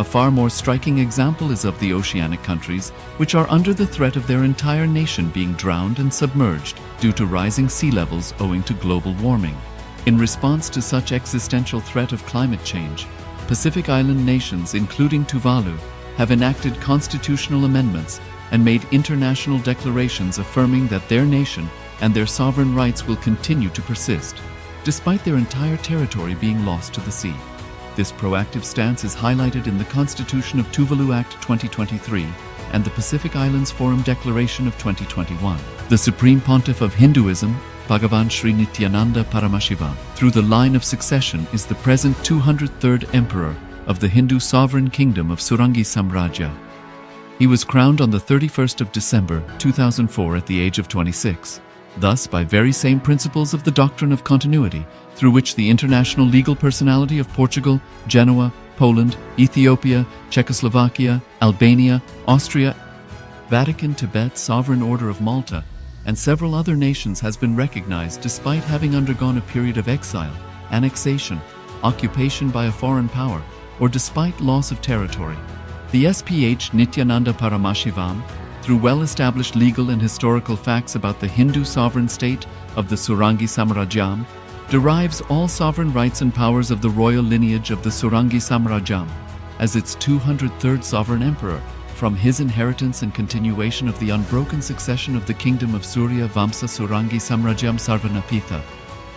A far more striking example is of the oceanic countries, which are under the threat of their entire nation being drowned and submerged due to rising sea levels owing to global warming. In response to such existential threat of climate change, Pacific Island nations, including Tuvalu, have enacted constitutional amendments and made international declarations affirming that their nation and their sovereign rights will continue to persist, despite their entire territory being lost to the sea. This proactive stance is highlighted in the Constitution of Tuvalu Act 2023 and the Pacific Islands Forum Declaration of 2021. The Supreme Pontiff of Hinduism, Bhagavan Sri Nithyananda Paramashivoham, through the line of succession is the present 203rd Emperor of the Hindu sovereign kingdom of Surangi Samrajya. He was crowned on the 31st of December 2004 at the age of 26. Thus, by very same principles of the doctrine of continuity, through which the international legal personality of Portugal, Genoa, Poland, Ethiopia, Czechoslovakia, Albania, Austria, Vatican, Tibet, Sovereign Order of Malta, and several other nations has been recognized despite having undergone a period of exile, annexation, occupation by a foreign power, or despite loss of territory. The SPH Nithyananda Paramashivoham, through well-established legal and historical facts about the Hindu sovereign state of the Surangi Samrajyam, derives all sovereign rights and powers of the royal lineage of the Surangi Samrajyam as its 203rd sovereign emperor from his inheritance and continuation of the unbroken succession of the kingdom of Surya Vamsa Surangi Samrajyam Sarvanapitha.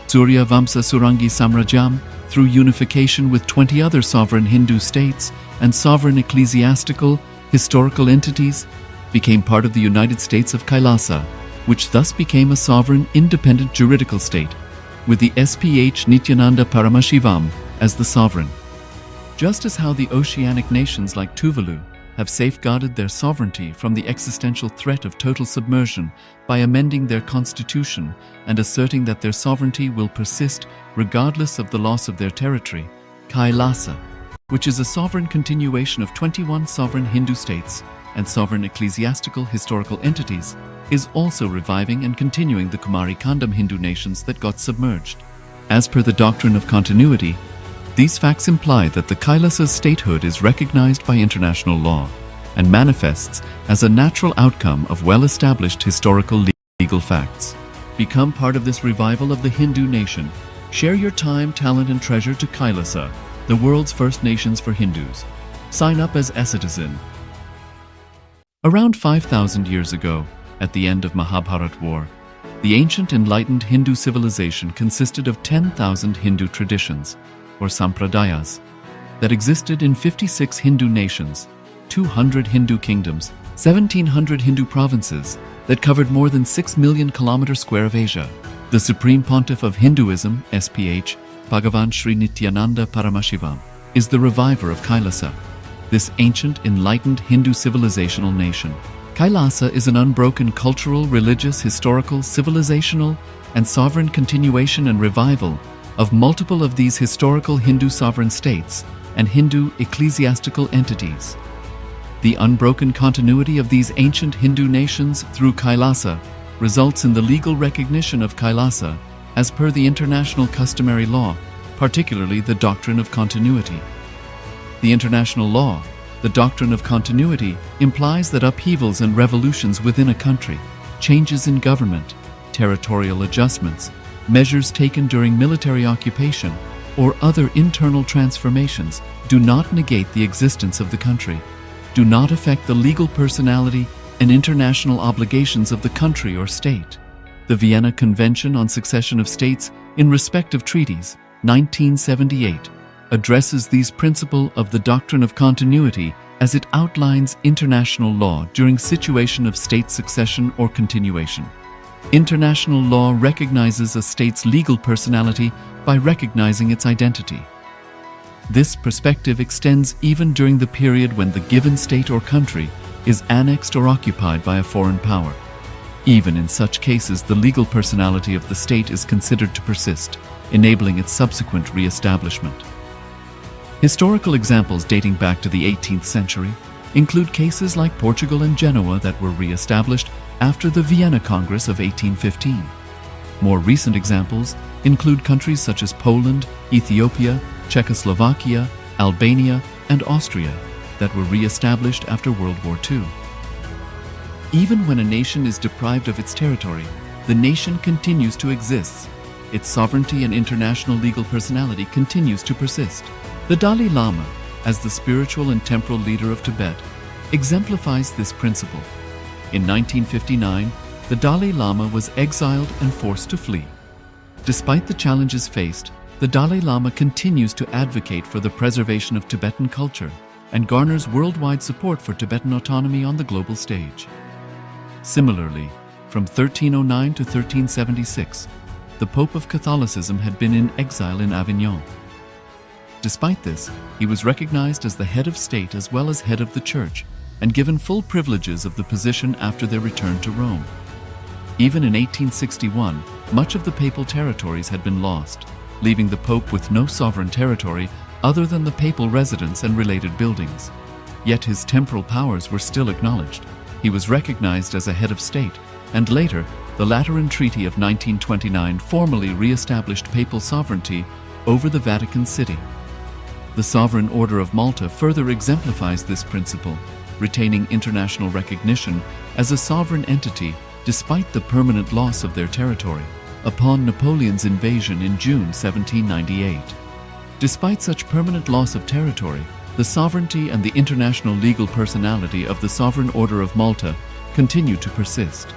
Surya Vamsa Surangi Samrajyam, through unification with 20 other sovereign Hindu states and sovereign ecclesiastical, historical entities, became part of the United States of KAILASA, which thus became a sovereign, independent juridical state, with the SPH Nithyananda Paramashivoham as the sovereign. Just as how the oceanic nations like Tuvalu have safeguarded their sovereignty from the existential threat of total submersion by amending their constitution and asserting that their sovereignty will persist regardless of the loss of their territory, KAILASA, which is a sovereign continuation of 21 sovereign Hindu states and sovereign ecclesiastical historical entities, is also reviving and continuing the Kumari Kandam Hindu nations that got submerged. As per the doctrine of continuity, these facts imply that the Kailasa's statehood is recognized by international law and manifests as a natural outcome of well-established historical legal facts. Become part of this revival of the Hindu nation. Share your time, talent, and treasure to KAILASA, the world's first nations for Hindus. Sign up as a citizen. Around 5,000 years ago, at the end of Mahabharat War, the ancient enlightened Hindu civilization consisted of 10,000 Hindu traditions, or sampradayas, that existed in 56 Hindu nations, 200 Hindu kingdoms, 1,700 Hindu provinces that covered more than 6 million kilometers square of Asia. The Supreme Pontiff of Hinduism, SPH, Bhagavan Sri Nithyananda Paramashivoham, is the reviver of KAILASA, this ancient, enlightened Hindu civilizational nation. KAILASA is an unbroken cultural, religious, historical, civilizational, and sovereign continuation and revival of multiple of these historical Hindu sovereign states and Hindu ecclesiastical entities. The unbroken continuity of these ancient Hindu nations through KAILASA results in the legal recognition of KAILASA as per the international customary law, particularly the doctrine of continuity. The international law, the doctrine of continuity, implies that upheavals and revolutions within a country, changes in government, territorial adjustments, measures taken during military occupation, or other internal transformations do not negate the existence of the country, do not affect the legal personality and international obligations of the country or state. The Vienna Convention on Succession of States in Respect of Treaties, 1978, addresses these principles of the doctrine of continuity as it outlines international law during situation of state succession or continuation. International law recognizes a state's legal personality by recognizing its identity. This perspective extends even during the period when the given state or country is annexed or occupied by a foreign power. Even in such cases, the legal personality of the state is considered to persist, enabling its subsequent re-establishment. Historical examples dating back to the 18th century include cases like Portugal and Genoa that were re-established after the Vienna Congress of 1815. More recent examples include countries such as Poland, Ethiopia, Czechoslovakia, Albania, and Austria. that were re-established after World War II. Even when a nation is deprived of its territory, the nation continues to exist. Its sovereignty and international legal personality continues to persist. The Dalai Lama, as the spiritual and temporal leader of Tibet, exemplifies this principle. In 1959, the Dalai Lama was exiled and forced to flee. Despite the challenges faced, the Dalai Lama continues to advocate for the preservation of Tibetan culture and garners worldwide support for Tibetan autonomy on the global stage. Similarly, from 1309 to 1376, the Pope of Catholicism had been in exile in Avignon. Despite this, he was recognized as the head of state as well as head of the Church, and given full privileges of the position after their return to Rome. Even in 1861, much of the papal territories had been lost, leaving the Pope with no sovereign territory other than the papal residence and related buildings. Yet his temporal powers were still acknowledged. He was recognized as a head of state, and later, the Lateran Treaty of 1929 formally re-established papal sovereignty over the Vatican City. The Sovereign Order of Malta further exemplifies this principle, retaining international recognition as a sovereign entity despite the permanent loss of their territory upon Napoleon's invasion in June 1798. Despite such permanent loss of territory, the sovereignty and the international legal personality of the Sovereign Order of Malta continue to persist.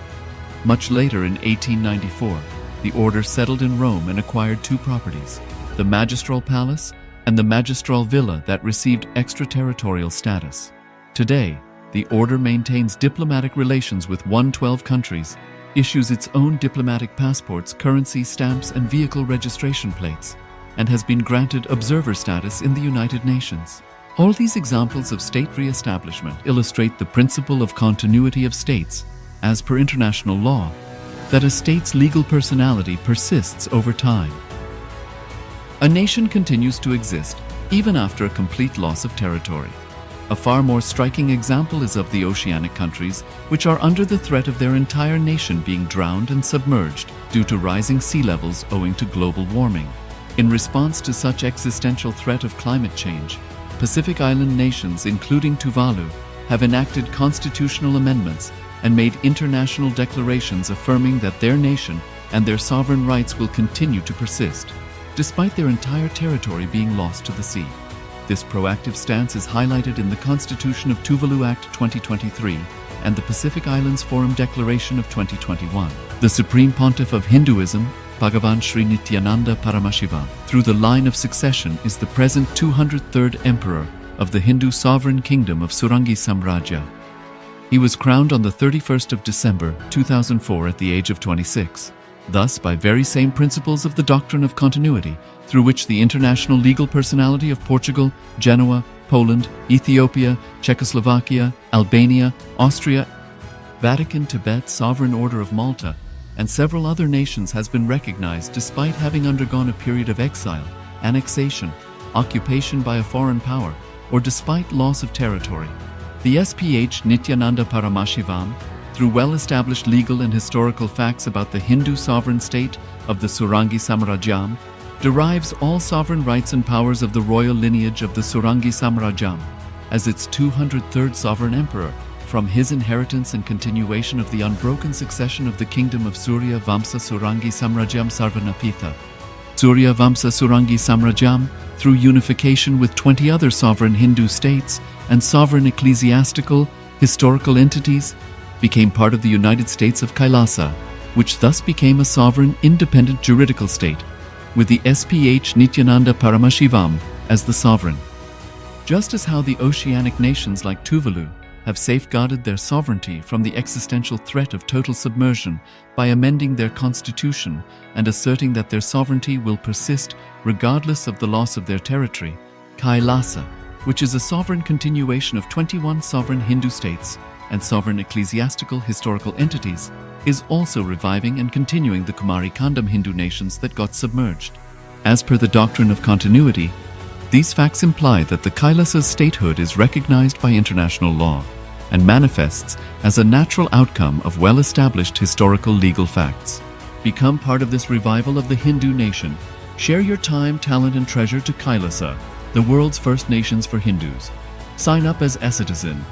Much later in 1894, the order settled in Rome and acquired two properties, the Magistral Palace and the Magistral Villa that received extraterritorial status. Today, the order maintains diplomatic relations with 112 countries, issues its own diplomatic passports, currency stamps, and vehicle registration plates, and has been granted observer status in the United Nations. All these examples of state re-establishment illustrate the principle of continuity of states, as per international law, that a state's legal personality persists over time. A nation continues to exist even after a complete loss of territory. A far more striking example is of the oceanic countries, which are under the threat of their entire nation being drowned and submerged due to rising sea levels owing to global warming. In response to such existential threat of climate change, Pacific Island nations, including Tuvalu, have enacted constitutional amendments and made international declarations affirming that their nation and their sovereign rights will continue to persist, despite their entire territory being lost to the sea. This proactive stance is highlighted in the Constitution of Tuvalu Act 2023 and the Pacific Islands Forum Declaration of 2021. The Supreme Pontiff of Hinduism, Bhagavan Sri Nithyananda Paramashivoham, through the line of succession, is the present 203rd Emperor of the Hindu Sovereign Kingdom of Surangi Samrajya. He was crowned on the 31st of December 2004 at the age of 26. Thus, by very same principles of the doctrine of continuity, through which the international legal personality of Portugal, Genoa, Poland, Ethiopia, Czechoslovakia, Albania, Austria, Vatican, Tibet, Sovereign Order of Malta, and several other nations has been recognized despite having undergone a period of exile, annexation, occupation by a foreign power, or despite loss of territory. The SPH Nithyananda Paramashivoham, through well-established legal and historical facts about the Hindu sovereign state of the Surangi Samrajyam, derives all sovereign rights and powers of the royal lineage of the Surangi Samrajyam as its 203rd sovereign emperor, from his inheritance and continuation of the unbroken succession of the kingdom of Surya Vamsa Surangi Samrajyam Sarvanapitha. Surya Vamsa Surangi Samrajyam, through unification with 20 other sovereign Hindu states and sovereign ecclesiastical, historical entities, became part of the United States of KAILASA, which thus became a sovereign, independent juridical state, with the SPH Nithyananda Paramashivoham as the sovereign. Just as how the oceanic nations like Tuvalu have safeguarded their sovereignty from the existential threat of total submersion by amending their constitution and asserting that their sovereignty will persist regardless of the loss of their territory, KAILASA, which is a sovereign continuation of 21 sovereign Hindu states and sovereign ecclesiastical historical entities, is also reviving and continuing the Kumari Kandam Hindu nations that got submerged. As per the doctrine of continuity, these facts imply that the Kailasa's statehood is recognized by international law and manifests as a natural outcome of well-established historical legal facts. Become part of this revival of the Hindu nation. Share your time, talent, and treasure to KAILASA, the world's first nations for Hindus. Sign up as a citizen.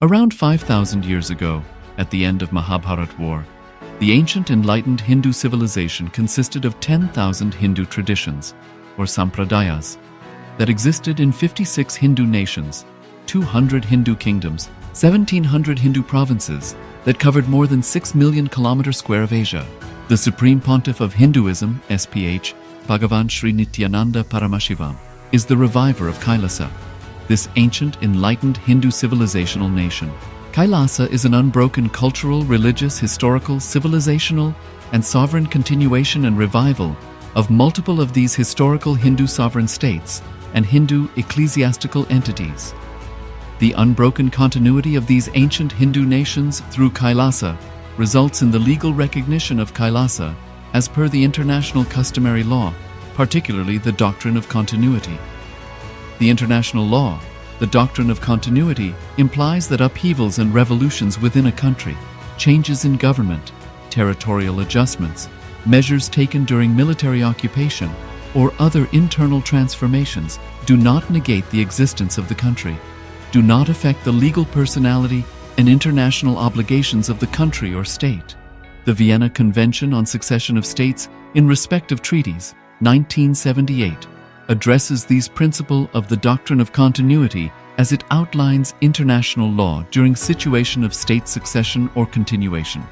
Around 5,000 years ago, at the end of Mahabharat War, the ancient enlightened Hindu civilization consisted of 10,000 Hindu traditions, or sampradayas, that existed in 56 Hindu nations, 200 Hindu kingdoms, 1,700 Hindu provinces that covered more than 6 million kilometers square of Asia. The Supreme Pontiff of Hinduism, SPH, Bhagavan Sri Nithyananda Paramashivoham, is the reviver of KAILASA, this ancient enlightened Hindu civilizational nation. KAILASA is an unbroken cultural, religious, historical, civilizational, and sovereign continuation and revival of multiple of these historical Hindu sovereign states and Hindu ecclesiastical entities. The unbroken continuity of these ancient Hindu nations through KAILASA results in the legal recognition of KAILASA as per the international customary law, particularly the doctrine of continuity. The international law, the doctrine of continuity, implies that upheavals and revolutions within a country, changes in government, territorial adjustments, measures taken during military occupation, or other internal transformations do not negate the existence of the country, do not affect the legal personality and international obligations of the country or state. The Vienna Convention on Succession of States in Respect of Treaties, 1978, addresses these principles of the doctrine of continuity as it outlines international law during situation of state succession or continuation.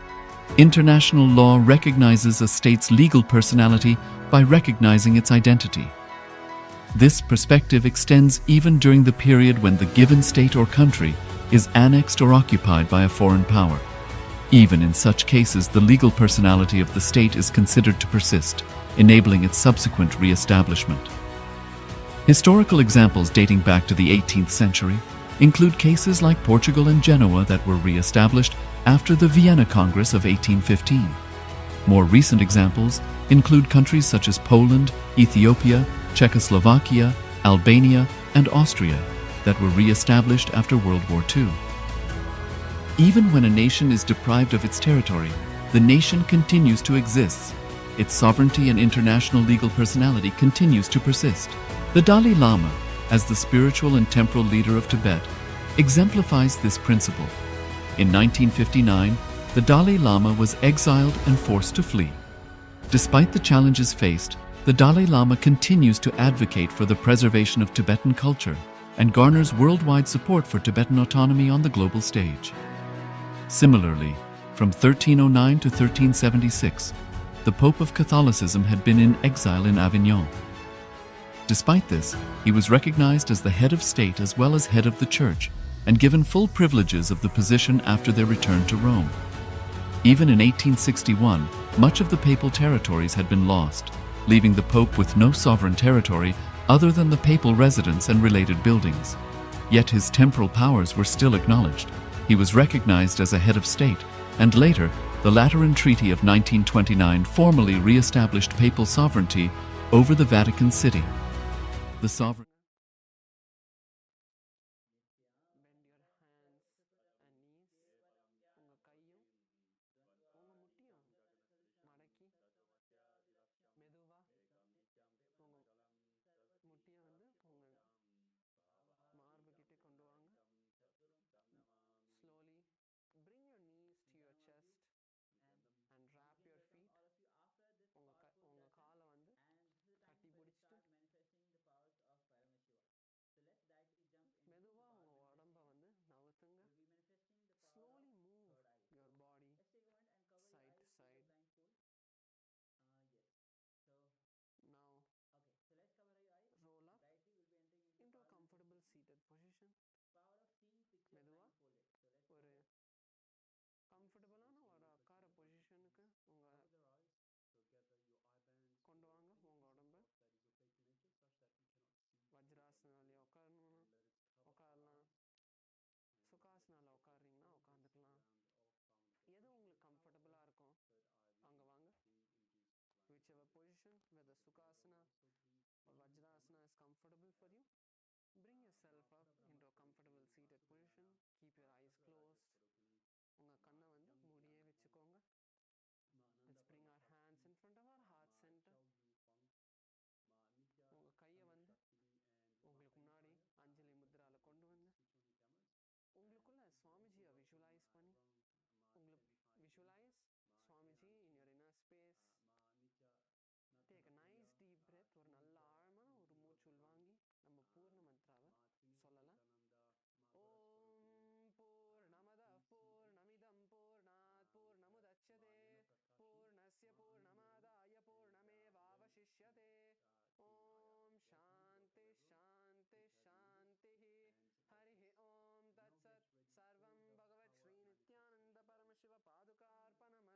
International law recognizes a state's legal personality by recognizing its identity. This perspective extends even during the period when the given state or country is annexed or occupied by a foreign power. Even in such cases, the legal personality of the state is considered to persist, enabling its subsequent re-establishment. Historical examples dating back to the 18th century include cases like Portugal and Genoa that were re-established after the Vienna Congress of 1815. More recent examples include countries such as Poland, Ethiopia, Czechoslovakia, Albania, and Austria that were re-established after World War II. Even when a nation is deprived of its territory, the nation continues to exist. Its sovereignty and international legal personality continues to persist. The Dalai Lama, as the spiritual and temporal leader of Tibet, exemplifies this principle. In 1959, the Dalai Lama was exiled and forced to flee. Despite the challenges faced, the Dalai Lama continues to advocate for the preservation of Tibetan culture and garners worldwide support for Tibetan autonomy on the global stage. Similarly, from 1309 to 1376, the Pope of Catholicism had been in exile in Avignon. Despite this, he was recognized as the head of state as well as head of the church and given full privileges of the position after their return to Rome. Even in 1861, much of the papal territories had been lost, leaving the Pope with no sovereign territory other than the papal residence and related buildings. Yet his temporal powers were still acknowledged. He was recognized as a head of state, and later, the Lateran Treaty of 1929 formally re-established papal sovereignty over the Vatican City. The sovereign Visualize Swamiji in your inner space. Take a nice deep breath. ஒரு நல்ல ஆழமான ஒரு மூச்சு உள்வாங்கி நம்ம பூர்ண மந்த்ராவை சொல்லலாம். ஓம் பூர்ணமத பூர்ணமிதம் பூர்ணாத் பூர்ணமுதச்யதே பூர்ணஸ்ய பூர்ணமாதாய பூர்ணமேவாவசிஷ்யதே. ஓம் சாந்தி சாந்தி சாந்தி. ஹரி ஓம் தத்சத். சர்வம் பகவத் Sri Nityananda Paramasiva பாதுகார்ப்பணமஸ்து.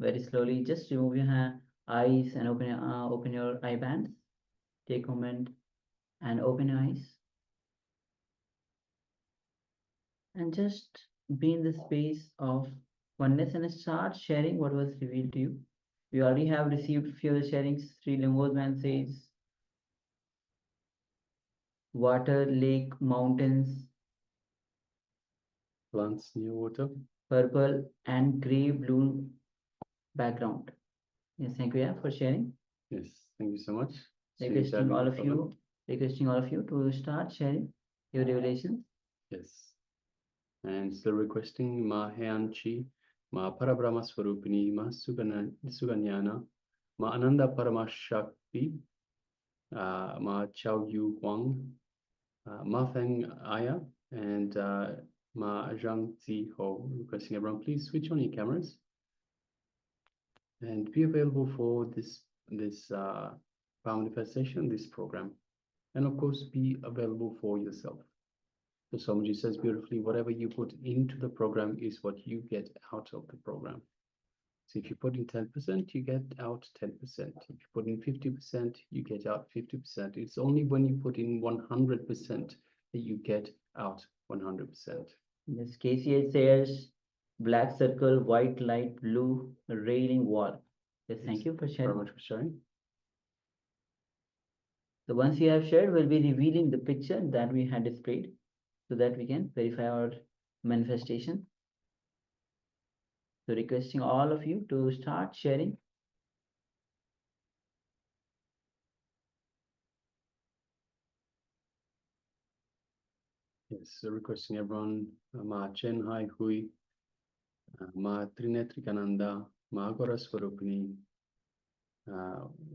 Very slowly, just remove your eyes and open your eye bands. Take a moment and open your eyes. And just be in the space of oneness and start sharing what was revealed to you. We already have received few of the sharings. Sri Lingosman says, water, lake, mountains, Plants near water. purple and gray blue background. Yes, thank you for sharing. Yes, thank you so much. Requesting all of you to start sharing your revelations. Yes. And still requesting Ma Heanchi, Ma Parabrahma Swarupini, Ma Suganyana, Ma Ananda Paramashakti, Ma Chao Yu Huang, Ma Feng Aya, and Ma Zhang Zi Ho. Requesting everyone, please switch on your cameras and be available for this power manifestation, this program, and of course be available for yourself. So Swamiji says beautifully, whatever you put into the program is what you get out of the program. So if you put in 10%, you get out 10%. If you put in 50%, you get out 50%. It's only when you put in 100% that you get out 100%. Yes, KCH says black circle, white light, blue railing wall. Yes, thank you for sharing. Very much for sharing. So once you have shared, we'll be revealing the picture that we had displayed so that we can verify our manifestation. So requesting all of you to start sharing. Yes, so requesting everyone, Ma Chen Hai Hui, Ma Trinetrikananda, Ma Agora Swarupini,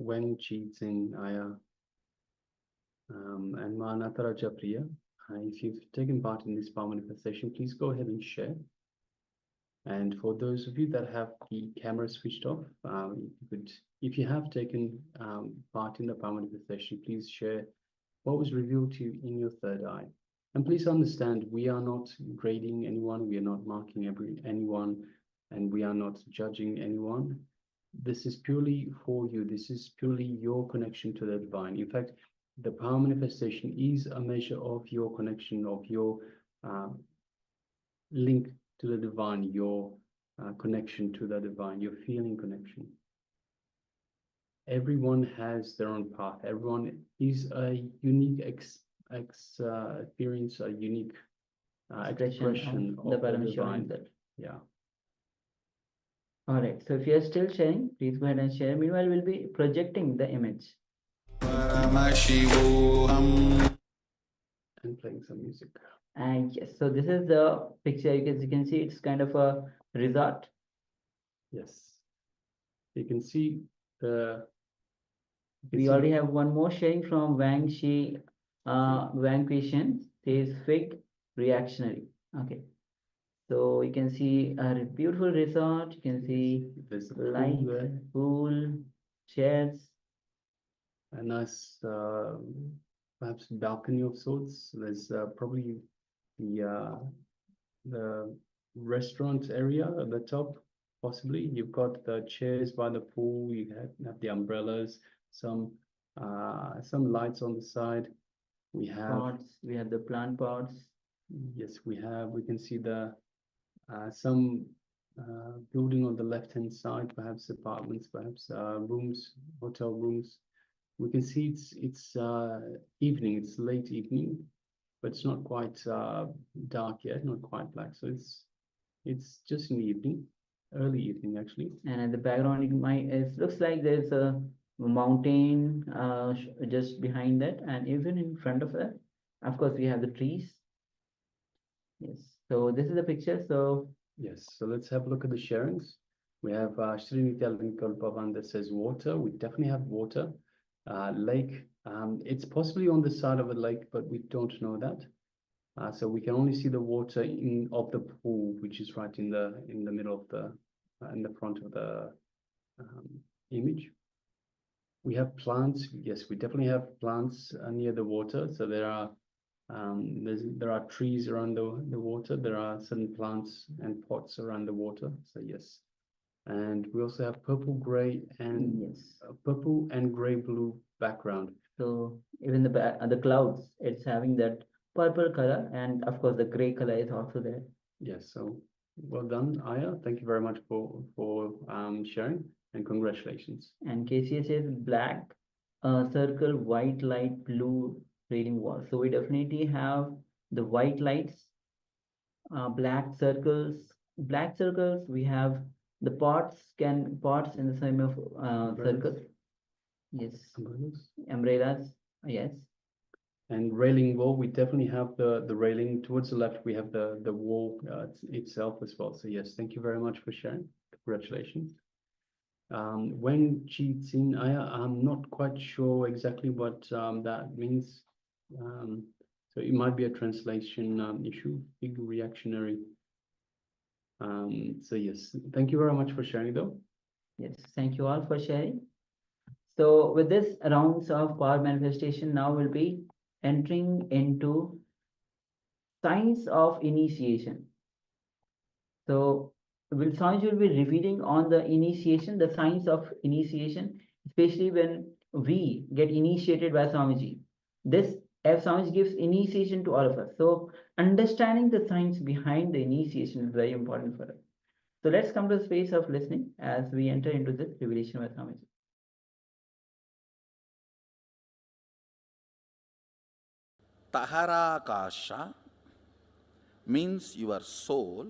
Weng Chi Tsing Aya, and Ma Nataraja Priya. If you've taken part in this power manifestation, please go ahead and share. And for those of you that have the camera switched off, if you have taken part in the power manifestation, please share what was revealed to you in your third eye. And please understand, we are not grading anyone, we are not marking anyone, and we are not judging anyone. This is purely for you. This is purely your connection to the divine. In fact, the power manifestation is a measure of your connection, of your link to the divine, your connection to the divine, your feeling connection. Everyone has their own path. Everyone is a unique experience, a unique expression of the divine. Yeah. All right. So if you are still sharing, please go ahead and share. Meanwhile, we'll be projecting the image. Paramashivoham. And playing some music. And yes, so this is the picture. You can see it's kind of a resort. Yes. You can see the. We already have one more sharing from Wang Shi, Wang Christian says fig reactionary. Okay. So you can see a beautiful resort. You can see there's a light, pool, chairs. A nice, perhaps balcony of sorts. There's probably the restaurant area at the top, possibly. You've got the chairs by the pool. You have the umbrellas. Some lights on the side. We have pots. We have the plant pots. Yes, we have. We can see the some building on the left-hand side, perhaps apartments, perhaps rooms, hotel rooms. We can see it's evening. It's late evening, but it's not quite dark yet. Not quite black. So it's just in the evening, early evening actually. And at the background, it looks like there's a mountain just behind that, and even in front of that, of course, we have the trees. Yes. So this is the picture. So yes. So let's have a look at the sharings. We have Shri Nithyananda that says water. We definitely have water. Lake. It's possibly on the side of a lake, but we don't know that. So we can only see the water of the pool, which is right in the middle of the in the front of the image. We have plants. Yes, we definitely have plants near the water. So there are trees around the water. There are certain plants and pots around the water. So yes, And we also have purple, gray, and Yes. purple and gray blue background. So even the clouds, it's having that purple color, and of course the gray color is also there. Yes, so well done, Aya. Thank you very much for sharing, and congratulations. And KCS says black circle, white light, blue reading wall. So we definitely have the white lights, black circles. Black circles, we have the pots in the same of circles. Yes. Umbrellas. Umbrellas. Yes. And railing wall, we definitely have the railing towards the left. We have the wall itself as well. So yes, thank you very much for sharing. Congratulations. When cheating, I'm not quite sure exactly what that means. So it might be a translation issue, big reactionary. So yes, thank you very much for sharing though. Yes. Thank you all for sharing. So with this rounds of power manifestation, now we'll be entering into signs of initiation. So Swamiji will be revealing on the initiation, the signs of initiation, especially when we get initiated by Swamiji. This F Swamiji gives initiation to all of us. So understanding the signs behind the initiation is very important for us. So let's come to the space of listening as we enter into this revelation by Swamiji. Taharakasha means your soul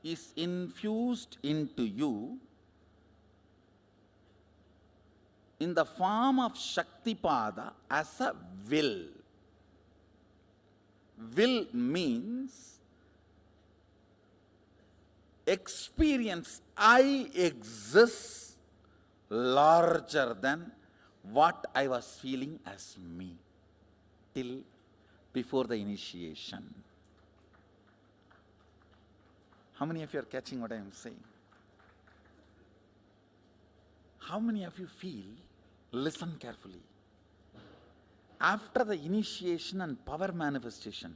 is infused into you in the form of Shaktipada as a will. Will means experience I exist larger than what I was feeling as me till before the initiation. How many of you are catching what I am saying? How many of you feel, listen carefully, after the initiation and power manifestation,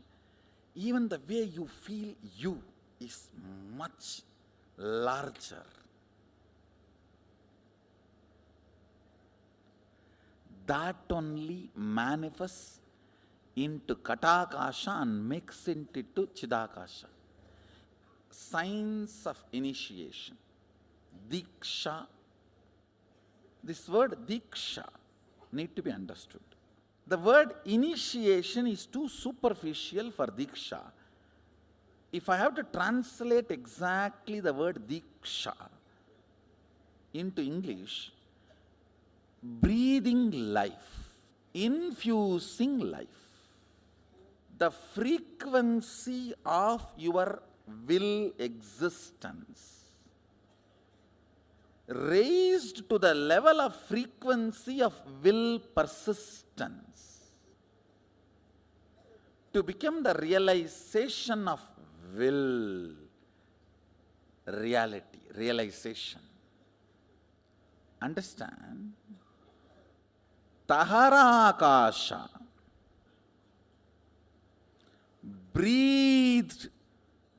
even the way you feel you is much larger. That only manifests into Katakasha and makes it into Chidakasha. Signs of initiation. Dīkṣā. This word Dīkṣā need to be understood. The word initiation is too superficial for Dīkṣā. If I have to translate exactly the word Dīkṣā into English, breathing life, infusing life. The frequency of your will existence raised to the level of frequency of will persistence to become the realization of will, reality, realization. Understand? Taharakasha, breathed,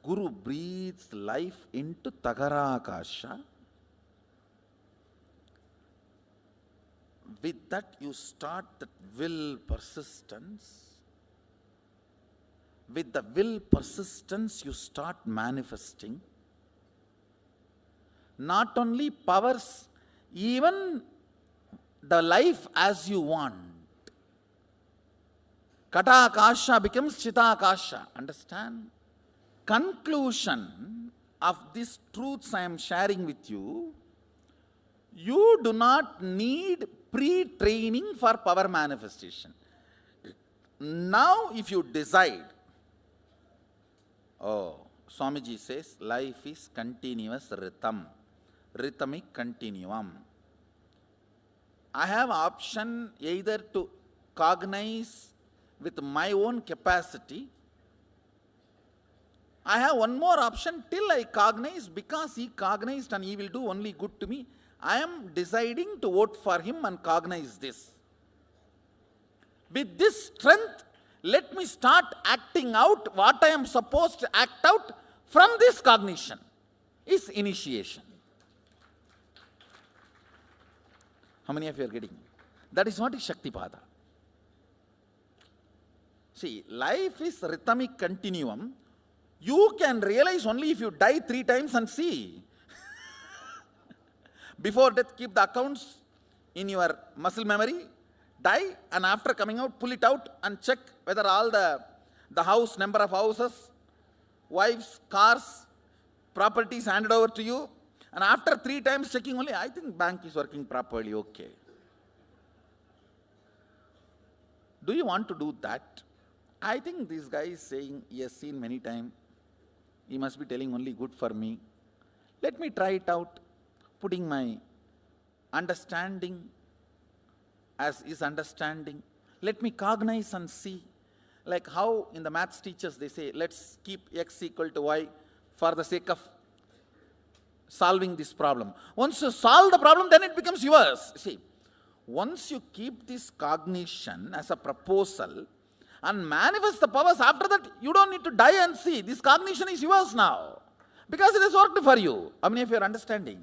Guru breathes life into Taharakasha. With that you start that will persistence. With the will persistence you start manifesting. Not only powers, even the life as you want. Katakasha becomes Chitakasha. Understand? Conclusion of these truths I am sharing with you, you do not need pre-training for power manifestation. Now if you decide, Swamiji says, life is continuous rhythm, rhythmic continuum. I have option either to cognize with my own capacity. I have one more option till I cognize, because he cognized and he will do only good to me. I am deciding to vote for him and cognize this. With this strength, let me start acting out what I am supposed to act out from this cognition. is initiation. How many of you are getting? That is what is Shaktipada. See, life is rhythmic continuum. You can realize only if you die 3 times and see. Before death, keep the accounts in your muscle memory, die, and after coming out, pull it out and check whether all the house, number of houses, wives, cars, properties handed over to you, and after 3 times checking only, I think bank is working properly, okay. Do you want to do that? I think this guy is saying he has seen many times. He must be telling only good for me. Let me try it out, putting my understanding as his understanding. Let me cognize and see. Like how in the maths teachers they say, let's keep x equal to y for the sake of solving this problem. Once you solve the problem, then it becomes yours. See, once you keep this cognition as a proposal and manifest the powers, after that you don't need to die and see. This cognition is yours now because it has worked for you. How many of you are understanding?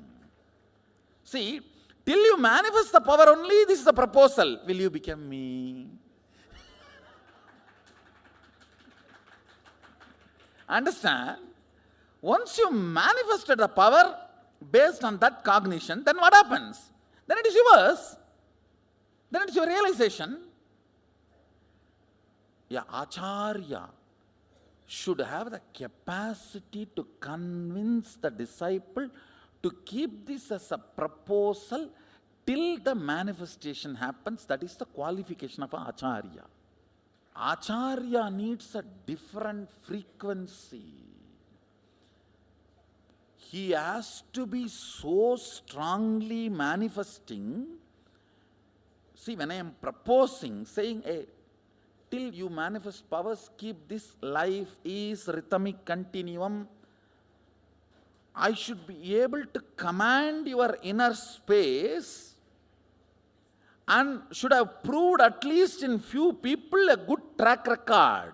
See, till you manifest the power only, this is the proposal. Will you become me? Understand? Once you manifested the power based on that cognition, then what happens? Then it is yours. Then it is your realization. Yeah, Acharya should have the capacity to convince the disciple to keep this as a proposal till the manifestation happens. That is the qualification of an Acharya. Acharya needs a different frequency. He has to be so strongly manifesting. See, when I am proposing, saying, hey, till you manifest powers, keep this life is rhythmic continuum. I should be able to command your inner space and should have proved at least in few people a good track record.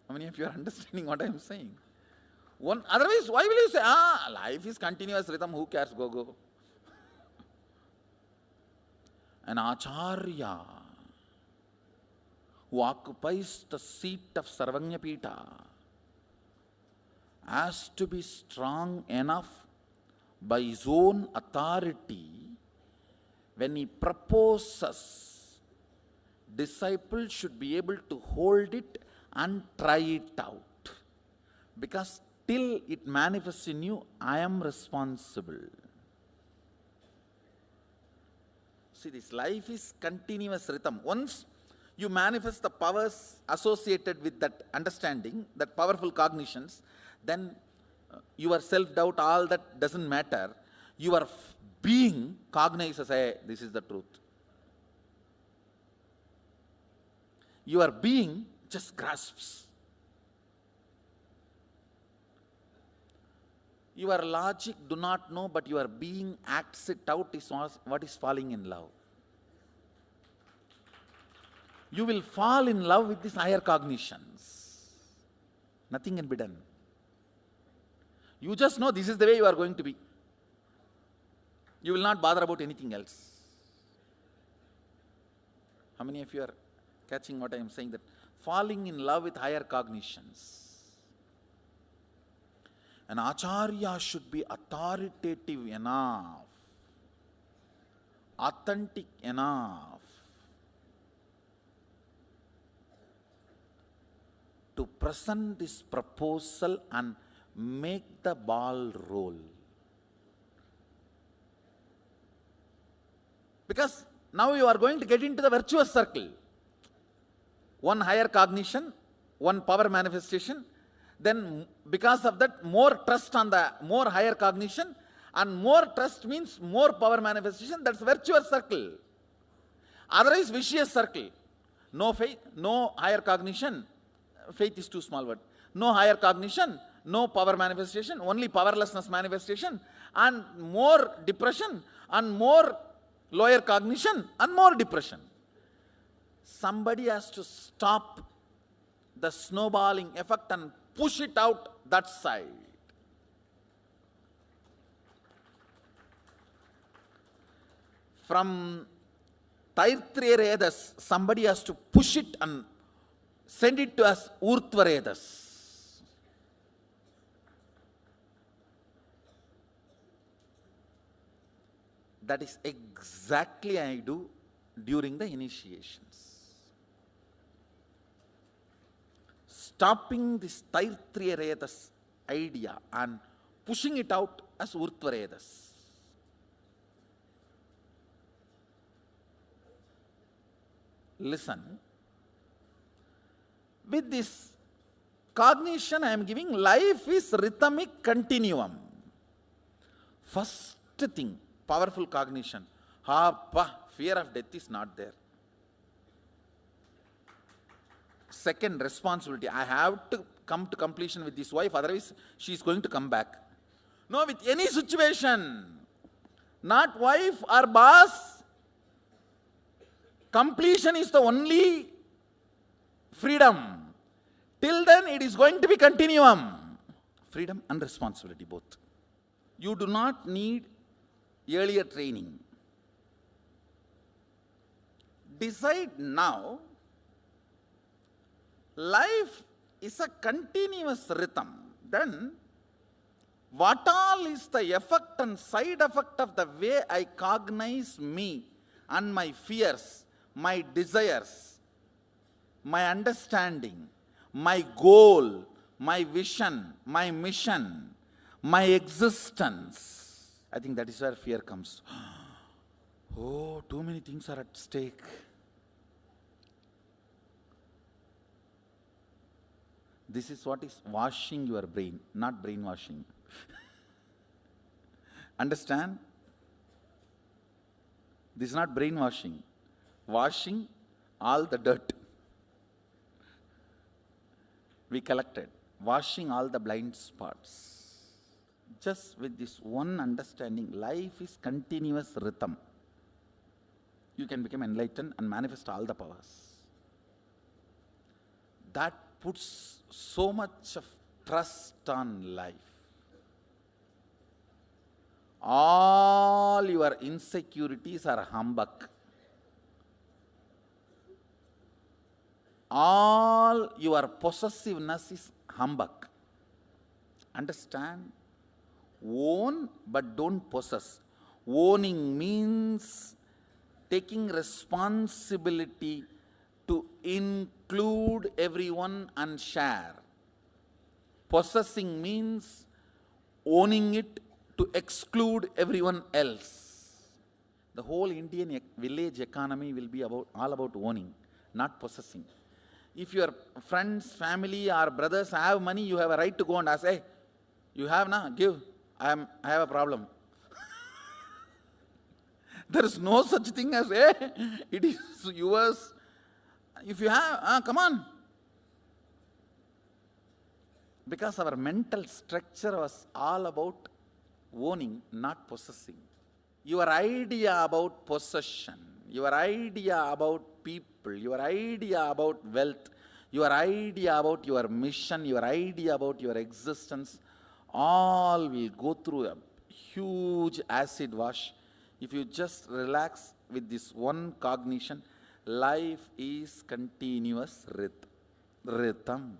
How many of you are understanding what I am saying? Otherwise, why will you say, life is continuous rhythm, who cares, go. An Acharya who occupies the seat of Sarvanyapita has to be strong enough by his own authority. When he proposes, disciples should be able to hold it and try it out. Because till it manifests in you, I am responsible. See, this life is continuous rhythm. Once you manifest the powers associated with that understanding, that powerful cognitions, then your self-doubt, all that doesn't matter. Your being cognizes, hey, this is the truth. Your being just grasps. Your logic do not know, but your being acts it out is what is falling in love. You will fall in love with these higher cognitions. Nothing can be done. You just know this is the way you are going to be. You will not bother about anything else. How many of you are catching what I am saying? That falling in love with higher cognitions. An Acharya should be authoritative enough, authentic enough to present this proposal and make the ball roll. Because now you are going to get into the virtuous circle. One higher cognition, one power manifestation, then because of that more trust on the more higher cognition, and more trust means more power manifestation. That's virtuous circle. Otherwise vicious circle. No faith, no higher cognition. Faith is too small word. No higher cognition, no power manifestation, only powerlessness manifestation, and more depression, and more lower cognition, and more depression. Somebody has to stop the snowballing effect and push it out that side. From Taittreyaredas, somebody has to push it and send it to us Urtvaredas. That is exactly I do during the initiations. Stopping this Taittreyaredas idea and pushing it out as Urtvaredas. Listen. With this cognition I am giving, life is rhythmic continuum. First thing, powerful cognition. Fear of death is not there. Second, responsibility. I have to come to completion with this wife, otherwise she is going to come back. No, with any situation, not wife or boss, completion is the only freedom. Till then, it is going to be continuum. Freedom and responsibility, both. You do not need earlier training. Decide now, life is a continuous rhythm. Then, what all is the effect and side effect of the way I cognize me and my fears, my desires, my understanding, my goal, my vision, my mission, my existence. I think that is where fear comes. Oh, too many things are at stake. This is what is washing your brain, not brainwashing. Understand? This is not brainwashing. Washing all the dirt we collected, washing all the blind spots. Just with this one understanding, life is continuous rhythm. You can become enlightened and manifest all the powers. That puts so much of trust on life. All your insecurities are humbug. All your possessiveness is humbug. Understand? Own but don't possess. Owning means taking responsibility to include everyone and share. Possessing means owning it to exclude everyone else. The whole Indian village economy will be all about owning, not possessing. If your friends, family or brothers have money, you have a right to go and ask, hey, you have na, give, I have a problem. There is no such thing as, hey, it is yours. If you have, come on. Because our mental structure was all about owning, not possessing. Your idea about possession, your idea about people, your idea about wealth, your idea about your mission, your idea about your existence, all will go through a huge acid wash. If you just relax with this one cognition, life is continuous rhythm.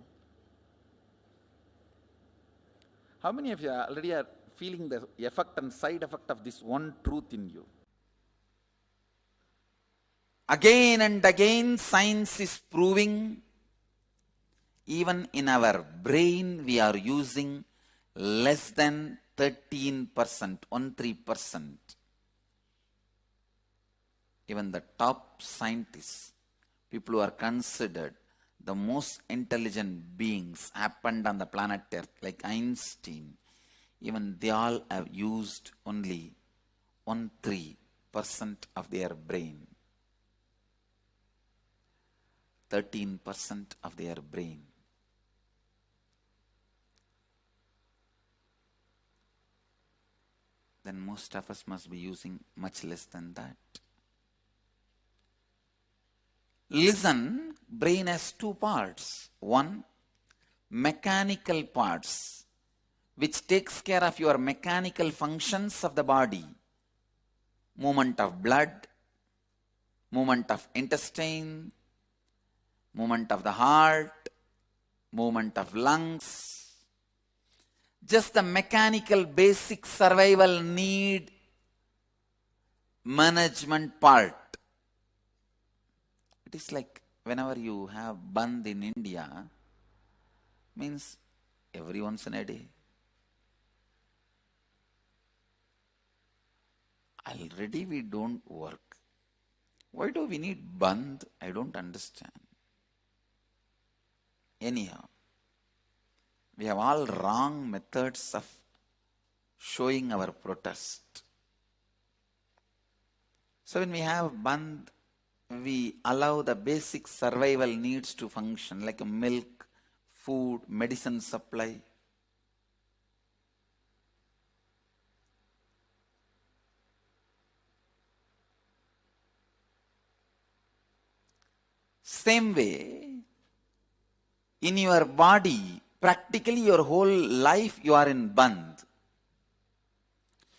How many of you already are feeling the effect and side effect of this one truth in you? Again and again, science is proving, even in our brain, we are using less than 13%, 13%. Even the top scientists, people who are considered the most intelligent beings happened on the planet Earth, like Einstein, even they all have used only 13% of their brain. 13% of their brain. Then most of us must be using much less than that. Listen, brain has two parts. One, mechanical parts which takes care of your mechanical functions of the body. Movement of blood, movement of intestine, movement of the heart, movement of lungs. Just the mechanical basic survival need management part. It is like whenever you have bandh in India, means every once in a day. Already we don't work. Why do we need bandh? I don't understand. Anyhow, we have all wrong methods of showing our protest. So when we have bandh, we allow the basic survival needs to function, like milk, food, medicine supply. Same way, in your body, practically your whole life you are in bandh.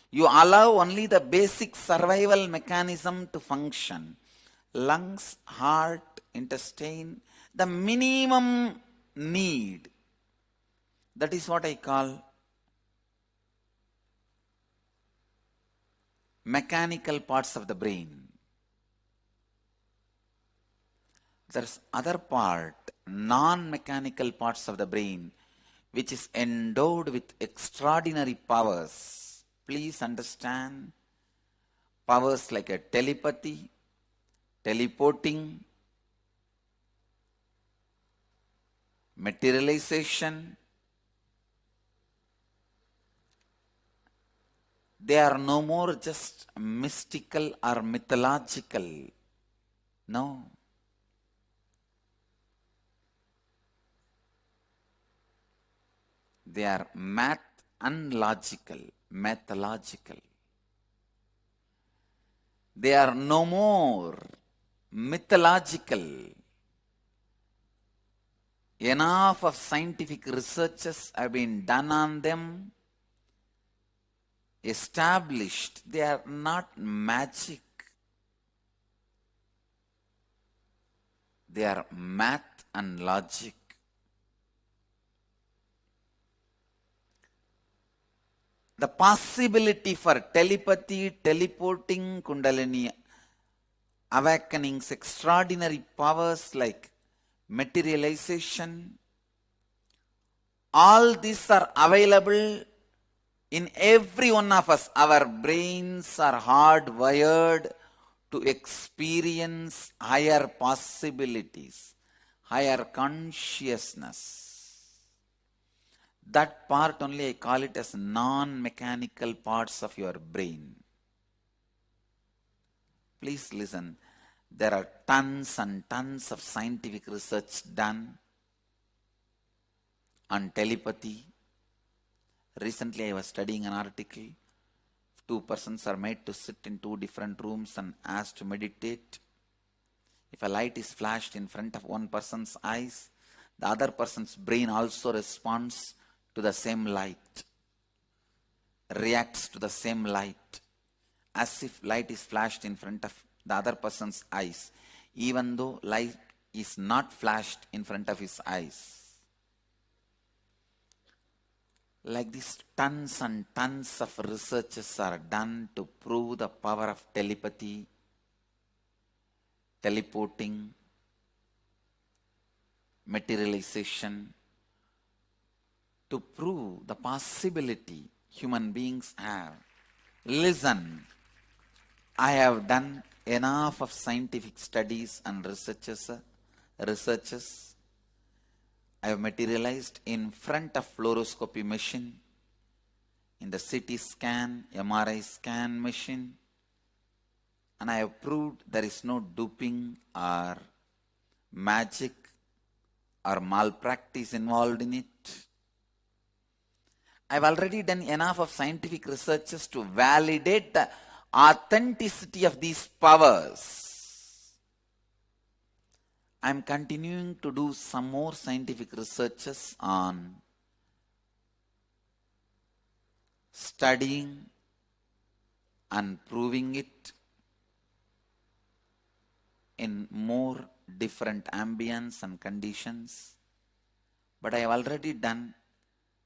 You allow only the basic survival mechanism to function. Lungs, heart, intestine, the minimum need. That is what I call mechanical parts of the brain. There's other part, non-mechanical parts of the brain, which is endowed with extraordinary powers. Please understand, powers like a telepathy, teleporting, materialization. They are no more just mystical or mythological. No. They are mathological. They are no more mythological. Enough of scientific researches have been done on them, established. They are not magic. They are math and logic. The possibility for telepathy, teleporting, kundalini, awakenings, extraordinary powers like materialization, all these are available in every one of us. Our brains are hardwired to experience higher possibilities, higher consciousness. That part only I call it as non-mechanical parts of your brain. Please listen. There are tons and tons of scientific research done on telepathy. Recently I was studying an article. Two persons are made to sit in two different rooms and asked to meditate. If a light is flashed in front of one person's eyes, the other person's brain also responds to the same light, reacts to the same light, as if light is flashed in front of the other person's eyes, even though light is not flashed in front of his eyes. Like this, tons and tons of researches are done to prove the power of telepathy, teleporting, materialization, to prove the possibility human beings have. Listen, I have done enough of scientific studies and researches. I have materialized in front of fluoroscopy machine, in the CT scan, MRI scan machine, and I have proved there is no duping or magic or malpractice involved in it. I've already done enough of scientific researches to validate the authenticity of these powers. I'm continuing to do some more scientific researches on studying and proving it in more different ambience and conditions. But I have already done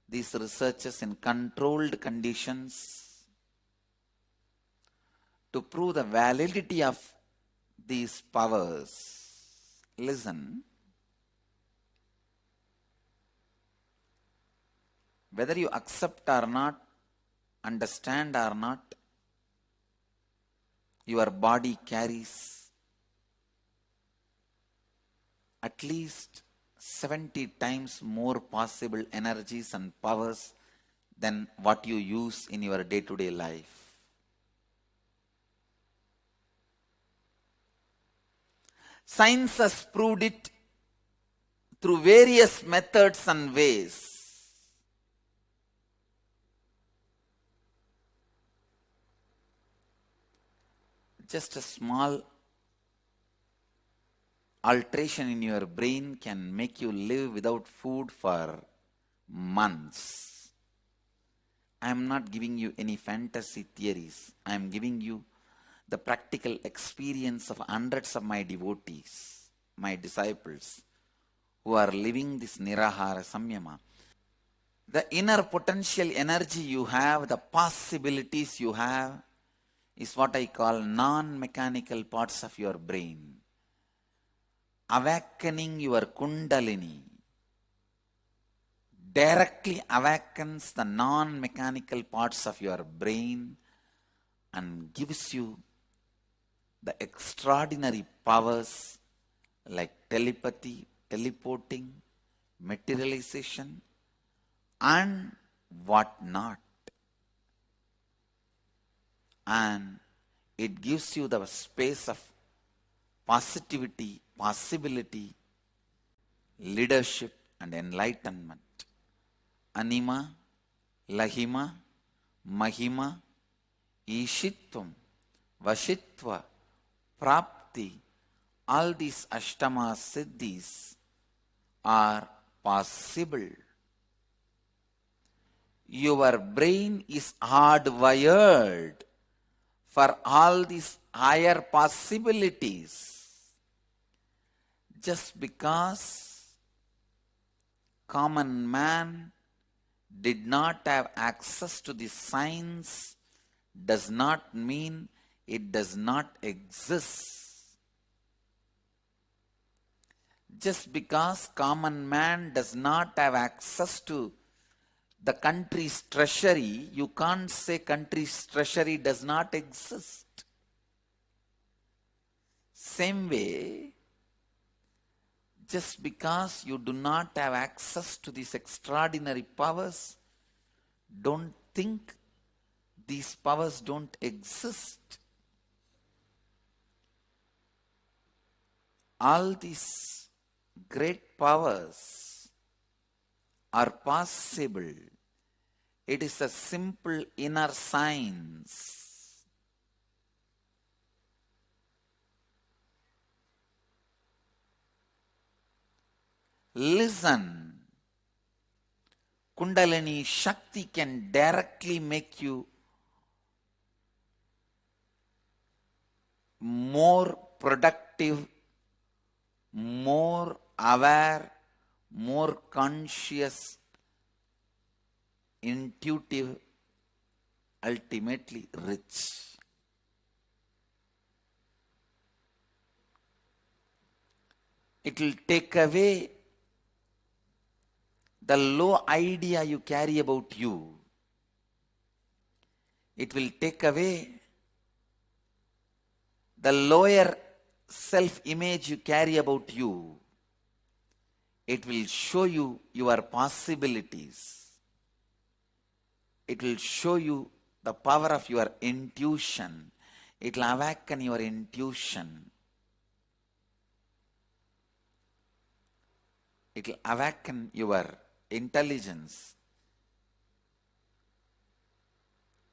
these researches in controlled conditions to prove the validity of these powers. Listen, whether you accept or not, understand or not, your body carries at least 70 times more possible energies and powers than what you use in your day-to-day life. Science has proved it through various methods and ways. Just a small alteration in your brain can make you live without food for months. I am not giving you any fantasy theories. I am giving you the practical experience of hundreds of my devotees, my disciples, who are living this Nirahara Samyama. The inner potential energy you have, the possibilities you have, is what I call non-mechanical parts of your brain. Awakening your Kundalini directly awakens the non-mechanical parts of your brain and gives you the extraordinary powers like telepathy, teleporting, materialization, and what not. And it gives you the space of positivity, possibility, leadership, and enlightenment. Anima, Lahima, Mahima, Ishitvam, Vashitva, Prapti, all these Ashtama Siddhis are possible. Your brain is hardwired for all these higher possibilities. Just because common man did not have access to the science does not mean it does not exist. Just because common man does not have access to the country's treasury, you can't say country's treasury does not exist. Same way, just because you do not have access to these extraordinary powers, don't think these powers don't exist. All these great powers are possible. It is a simple inner science. Listen, Kundalini Shakti can directly make you more productive, more aware, more conscious, intuitive, ultimately rich. It will take away the low idea you carry about you. It will take away the lower self-image you carry about you. It will show you your possibilities. It will show you the power of your intuition. It will awaken your intuition. It will awaken your intelligence.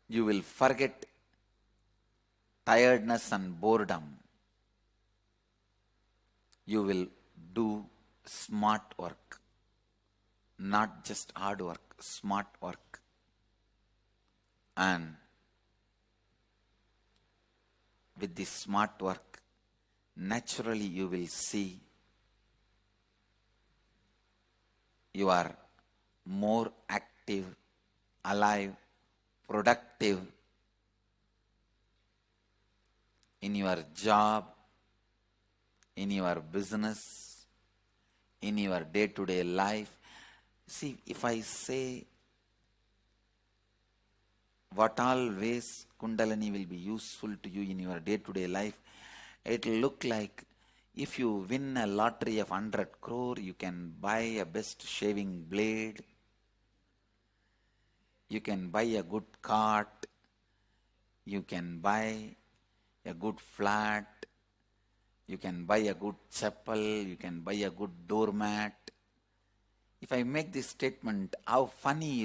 You will forget tiredness and boredom. You will do smart work, not just hard work, smart work. And with this smart work, naturally you will see you are more active, alive, productive in your job, in your business, in your day-to-day life. See, if I say what all ways Kundalini will be useful to you in your day-to-day life, it will look like if you win a lottery of 100 crore, you can buy a best shaving blade, you can buy a good cart, you can buy a good flat, you can buy a good chapel, you can buy a good doormat. If I make this statement, how funny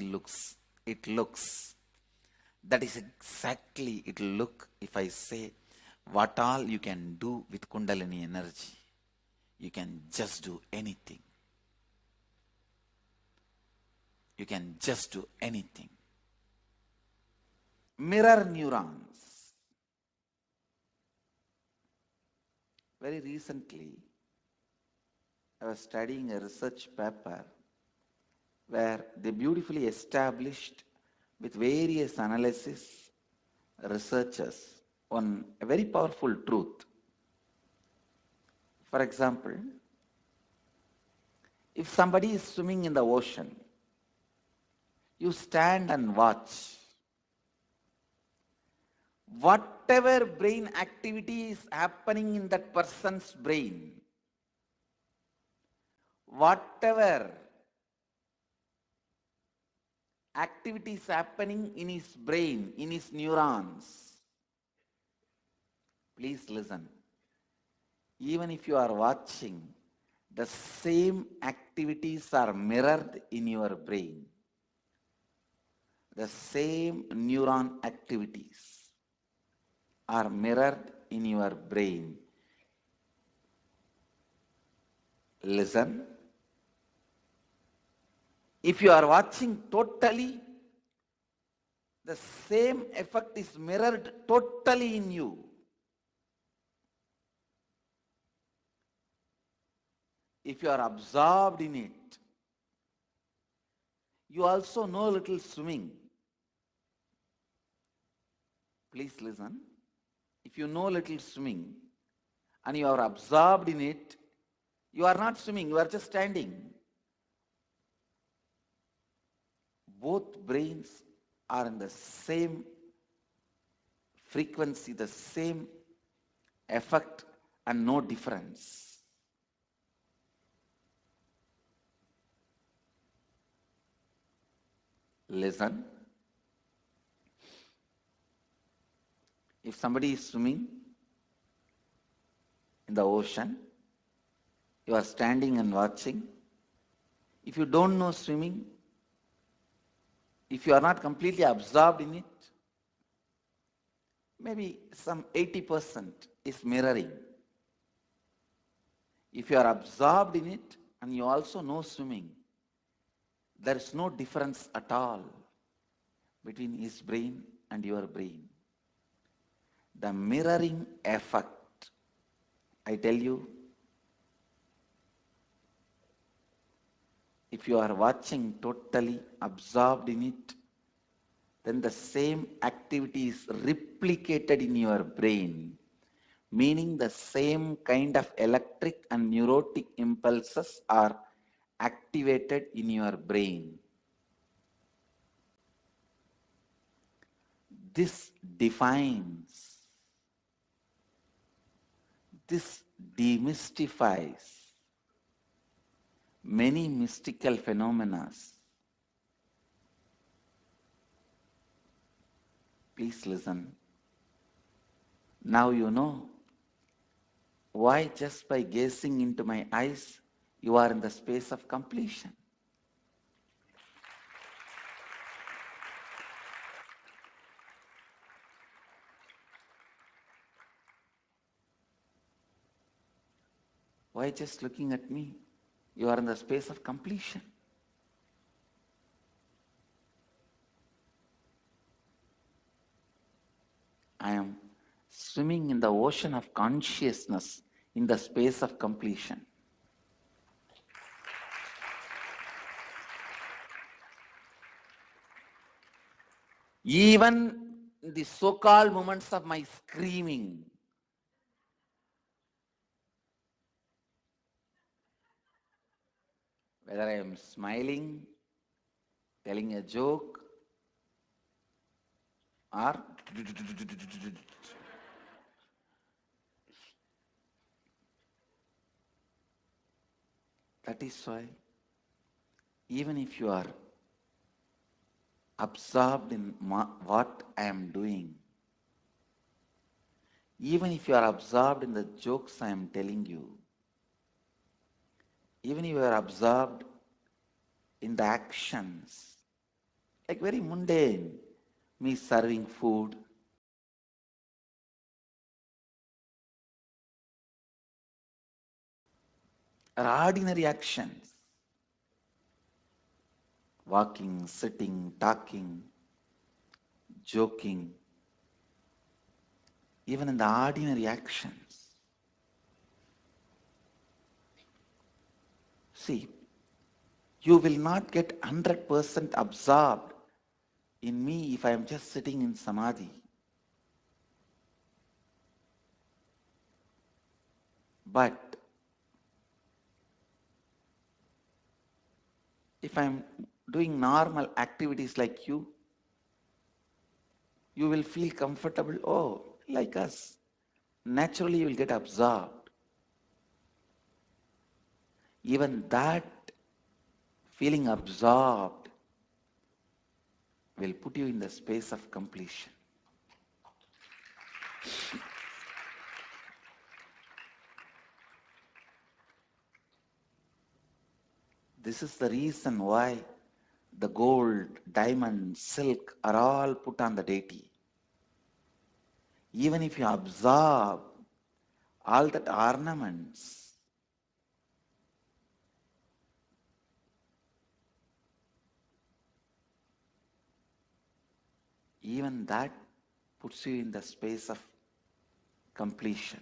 it looks. That is exactly it will look if I say what all you can do with Kundalini energy. You can just do anything. You can just do anything. Mirror neurons. Very recently, I was studying a research paper where they beautifully established with various analysis researchers on a very powerful truth. For example, if somebody is swimming in the ocean, you stand and watch. Whatever brain activity is happening in that person's brain, whatever activity is happening in his brain, in his neurons, please listen. Even if you are watching, the same activities are mirrored in your brain. The same neuron activities are mirrored in your brain. Listen. If you are watching totally, the same effect is mirrored totally in you. If you are absorbed in it, you also know a little swimming. Please listen. If you know a little swimming and you are absorbed in it, you are not swimming, you are just standing. Both brains are in the same frequency, the same effect, and no difference. Listen. If somebody is swimming in the ocean, you are standing and watching. If you don't know swimming, if you are not completely absorbed in it, maybe some 80% is mirroring. If you are absorbed in it and you also know swimming, there is no difference at all between his brain and your brain. The mirroring effect, I tell you, if you are watching totally absorbed in it, then the same activity is replicated in your brain, meaning the same kind of electric and neurotic impulses are activated in your brain. This defines, this demystifies many mystical phenomena. Please listen. Now you know why just by gazing into my eyes, you are in the space of completion. Why just looking at me? You are in the space of completion. I am swimming in the ocean of consciousness in the space of completion. Even in the so-called moments of my screaming, whether I am smiling, telling a joke, or that is why even if you are absorbed in what I am doing, even if you are absorbed in the jokes I am telling you, even if you are absorbed in the actions, like very mundane, me serving food, or ordinary actions, walking, sitting, talking, joking, even in the ordinary actions. See, you will not get 100% absorbed in me if I am just sitting in samadhi. But if I am doing normal activities like you will feel comfortable. Oh, like us. Naturally, you will get absorbed. Even that feeling absorbed will put you in the space of completion. This is the reason why the gold, diamond, silk are all put on the deity. Even if you absorb all that ornaments, even that puts you in the space of completion.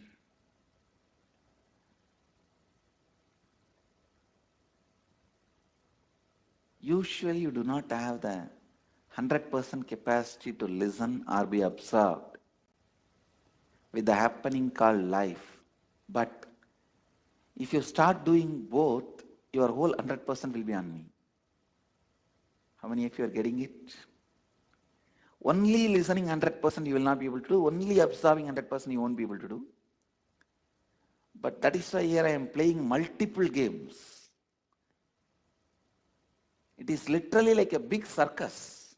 Usually you do not have the 100% capacity to listen or be absorbed with the happening called life. But if you start doing both, your whole 100% will be on me. How many of you are getting it? Only listening 100% you will not be able to do. Only absorbing 100% you won't be able to do. But that is why here I am playing multiple games. It is literally like a big circus.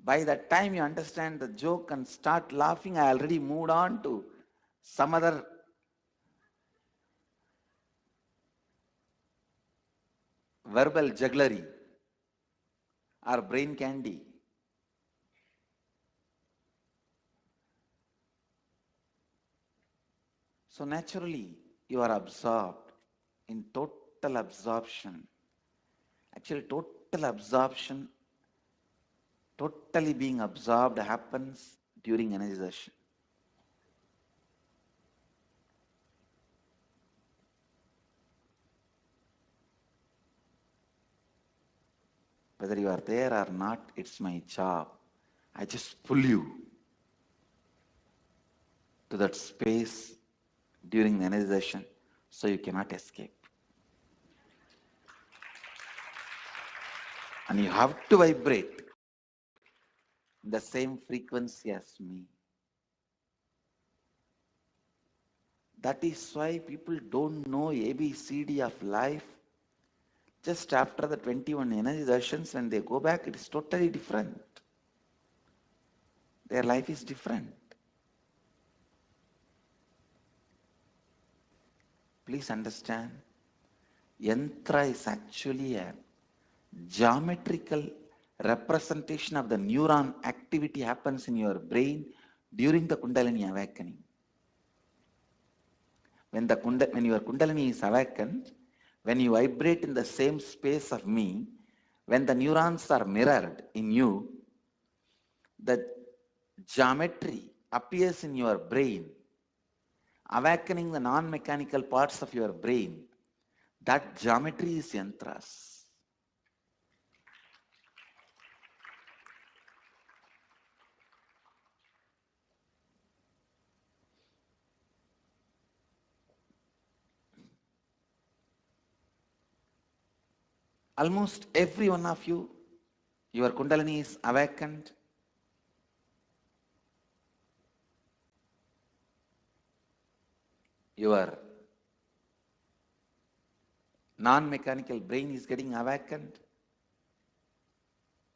By the time you understand the joke and start laughing, I already moved on to some other verbal jugglery or brain candy. So naturally, you are absorbed in total absorption. Actually, total absorption, totally being absorbed happens during energization. Whether you are there or not, it's my job. I just pull you to that space during the energization so you cannot escape. And you have to vibrate in the same frequency as me. That is why people don't know ABCD of life. Just after the 21 energizations, when they go back, it is totally different. Their life is different. Please understand, yantra is actually a geometrical representation of the neuron activity happens in your brain during the Kundalini awakening. when your Kundalini is awakened, when you vibrate in the same space of me, when the neurons are mirrored in you, the geometry appears in your brain, awakening the non-mechanical parts of your brain. That geometry is yantras. Almost every one of you, your Kundalini is awakened. Your non-mechanical brain is getting awakened.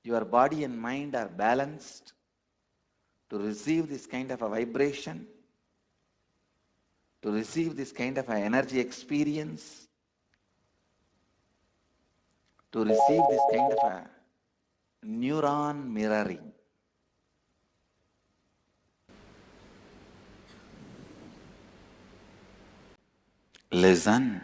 Your body and mind are balanced to receive this kind of a vibration, to receive this kind of an energy experience, to receive this kind of a neuron mirroring. Listen.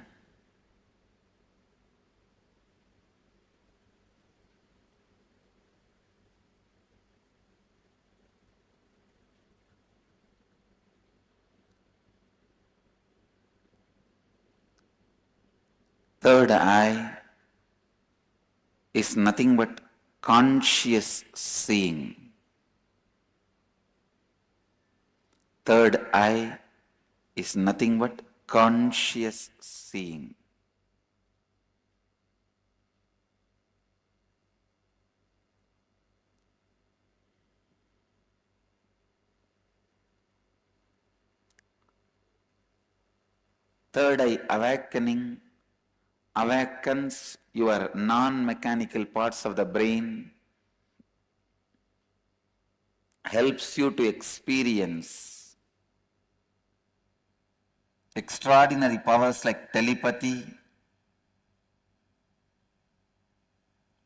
Third eye is nothing but conscious seeing. Third eye is nothing but conscious seeing. Third eye awakening awakens your non-mechanical parts of the brain, helps you to experience extraordinary powers like telepathy,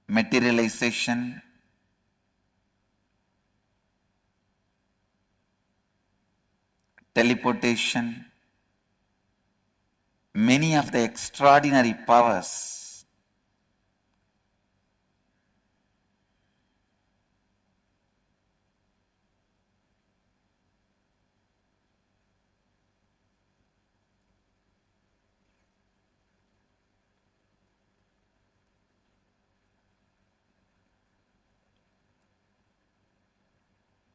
materialization, teleportation, many of the extraordinary powers.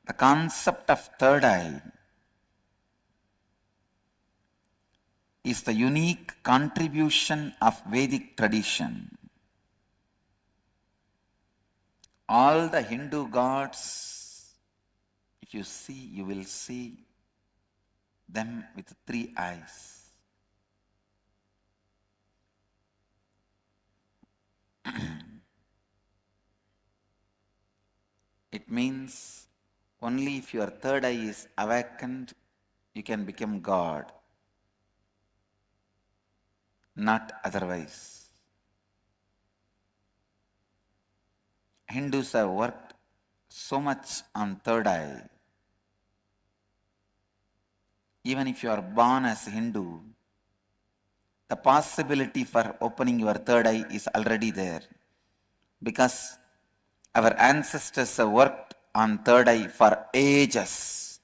The concept of third eye is the unique contribution of Vedic tradition. All the Hindu gods, if you see, you will see them with three eyes. It means only if your third eye is awakened, you can become God, not otherwise. Hindus have worked so much on third eye. Even if you are born as a Hindu, the possibility for opening your third eye is already there, because our ancestors have worked on third eye for ages.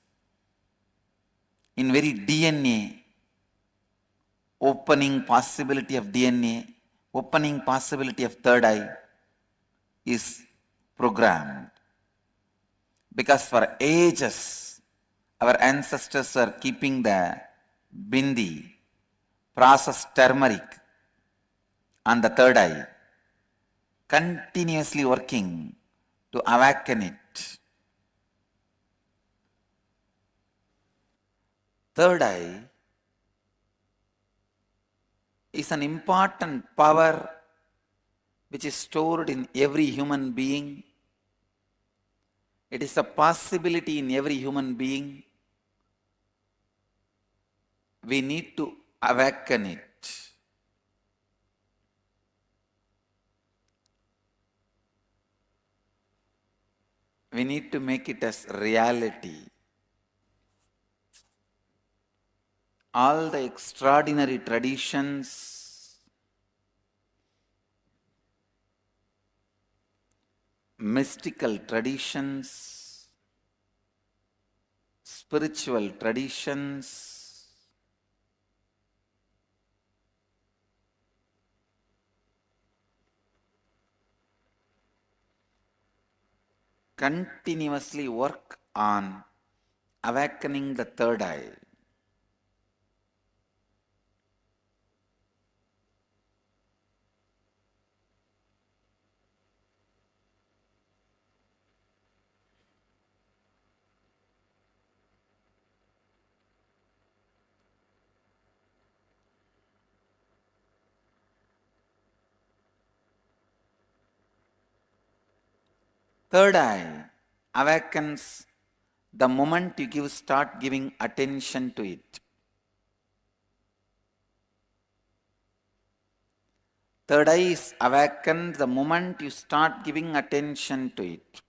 In very DNA, opening possibility of DNA, opening possibility of third eye is programmed. Because for ages, our ancestors are keeping the bindi, processed turmeric, on the third eye, continuously working to awaken it. Third eye is an important power which is stored in every human being. It is a possibility in every human being. We need to awaken it. We need to make it as reality. all the extraordinary traditions, mystical traditions, spiritual traditions, continuously work on awakening the third eye. Third eye awakens the moment you start giving attention to it. Third eye is awakened the moment you start giving attention to it.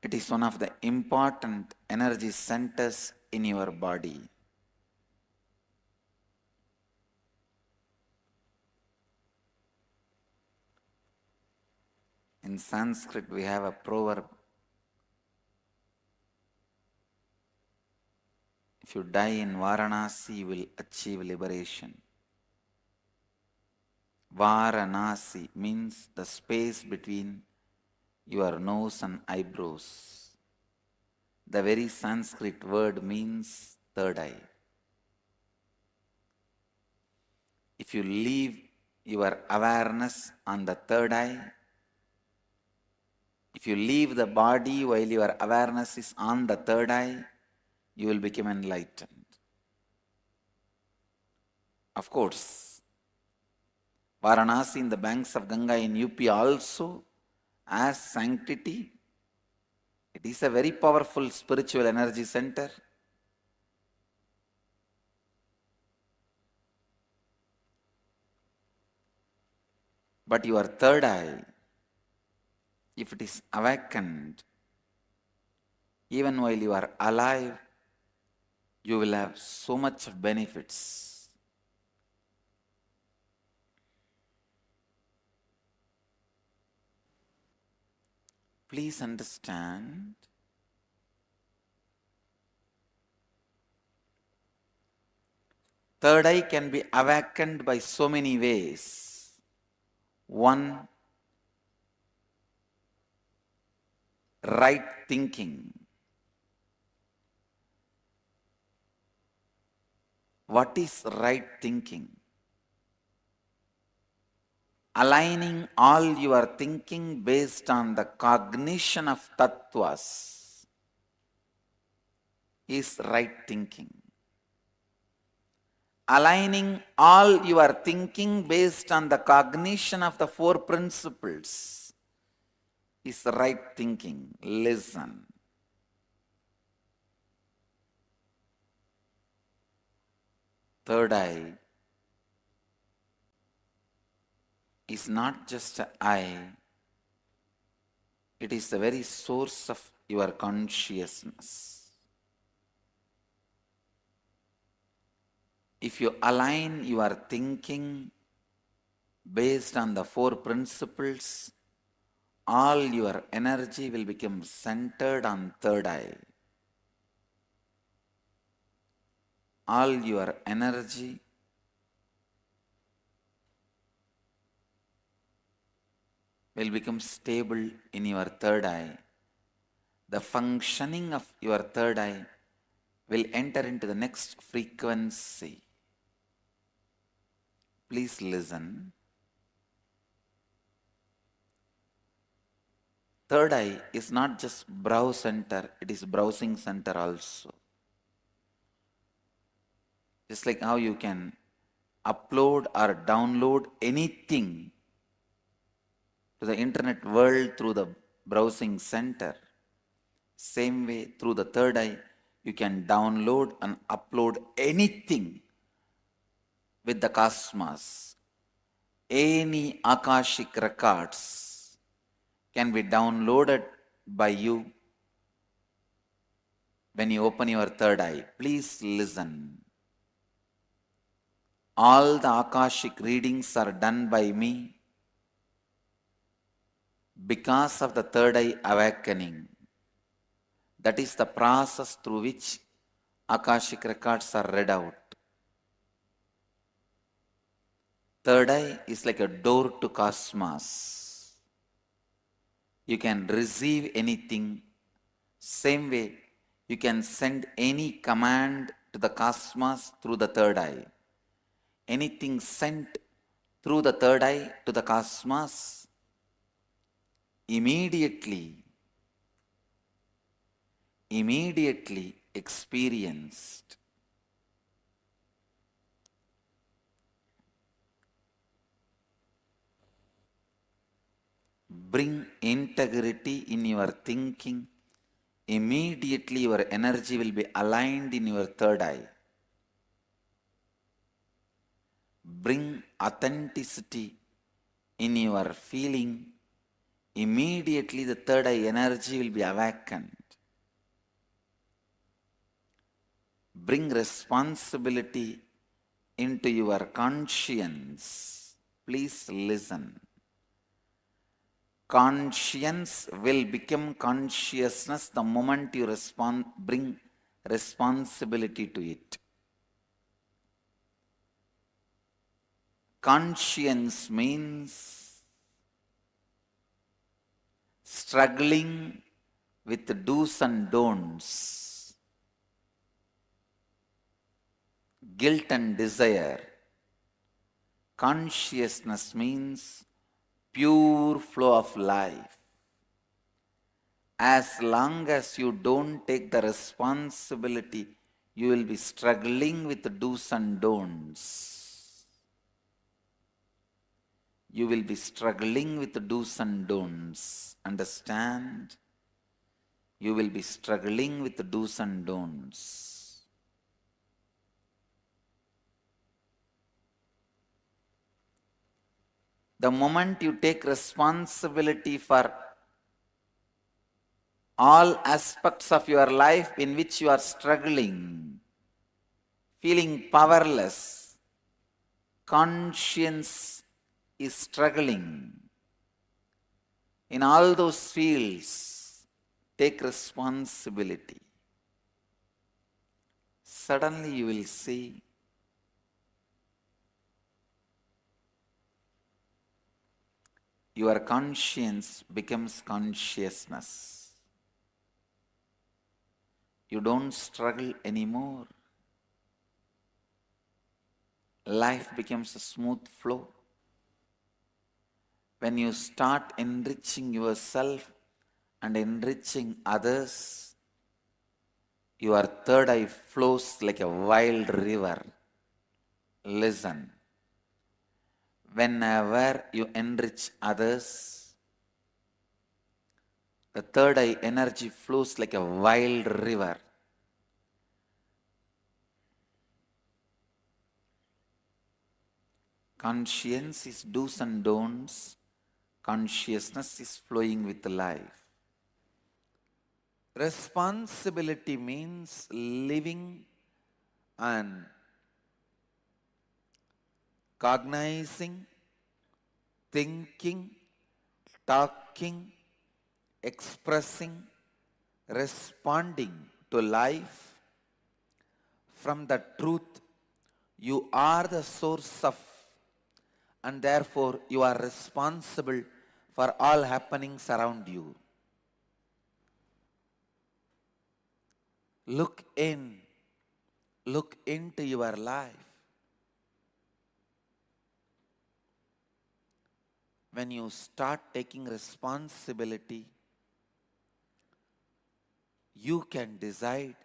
It is one of the important energy centers in your body. In Sanskrit, we have a proverb. If you die in Varanasi, you will achieve liberation. Varanasi means the space between your nose and eyebrows. The very Sanskrit word means third eye. If you leave your awareness on the third eye, if you leave the body while your awareness is on the third eye, you will become enlightened. Of course, Varanasi in the banks of Ganga in UP also has sanctity. It is a very powerful spiritual energy center. But your third eye, if it is awakened, even while you are alive, you will have so much of benefits. Please understand, third eye can be awakened by so many ways. One, right thinking. What is right thinking? Aligning all your thinking based on the cognition of tattvas is right thinking. Aligning all your thinking based on the cognition of the four principles is right thinking. Listen. Third eye is not just an eye, it is the very source of your consciousness. If you align your thinking based on the four principles, all your energy will become centered on third eye. All your energy will become stable in your third eye. The functioning of your third eye will enter into the next frequency. Please listen. Third eye is not just brow center, it is browsing center also. Just like how you can upload or download anything to the internet world through the browsing center. Same way, through the third eye, you can download and upload anything with the cosmos. Any Akashic records can be downloaded by you when you open your third eye. Please listen. All the Akashic readings are done by me because of the third eye awakening. That is the process through which Akashic records are read out. Third eye is like a door to cosmos. You can receive anything. Same way, you can send any command to the cosmos through the third eye. Anything sent through the third eye to the cosmos, immediately experienced. Bring integrity in your thinking. Immediately your energy will be aligned in your third eye. Bring authenticity in your feeling. Immediately the third eye energy will be awakened. Bring responsibility into your conscience. Please listen. Conscience will become consciousness the moment you bring responsibility to it. Conscience means struggling with the do's and don'ts, guilt and desire. Consciousness means pure flow of life. As long as you don't take the responsibility, you will be struggling with the do's and don'ts. You will be struggling with the do's and don'ts. Understand? You will be struggling with the do's and don'ts. The moment you take responsibility for all aspects of your life in which you are struggling, feeling powerless, conscience is struggling. In all those fields, take responsibility. Suddenly you will see your conscience becomes consciousness. You don't struggle anymore. Life becomes a smooth flow. When you start enriching yourself and enriching others, your third eye flows like a wild river. Listen. Whenever you enrich others, the third eye energy flows like a wild river. Conscience is do's and don'ts. Consciousness is flowing with life. Responsibility means living and cognizing, thinking, talking, expressing, responding to life from the truth. You are the source of, and therefore you are responsible for all happenings around you. Look into your life. When you start taking responsibility, you can decide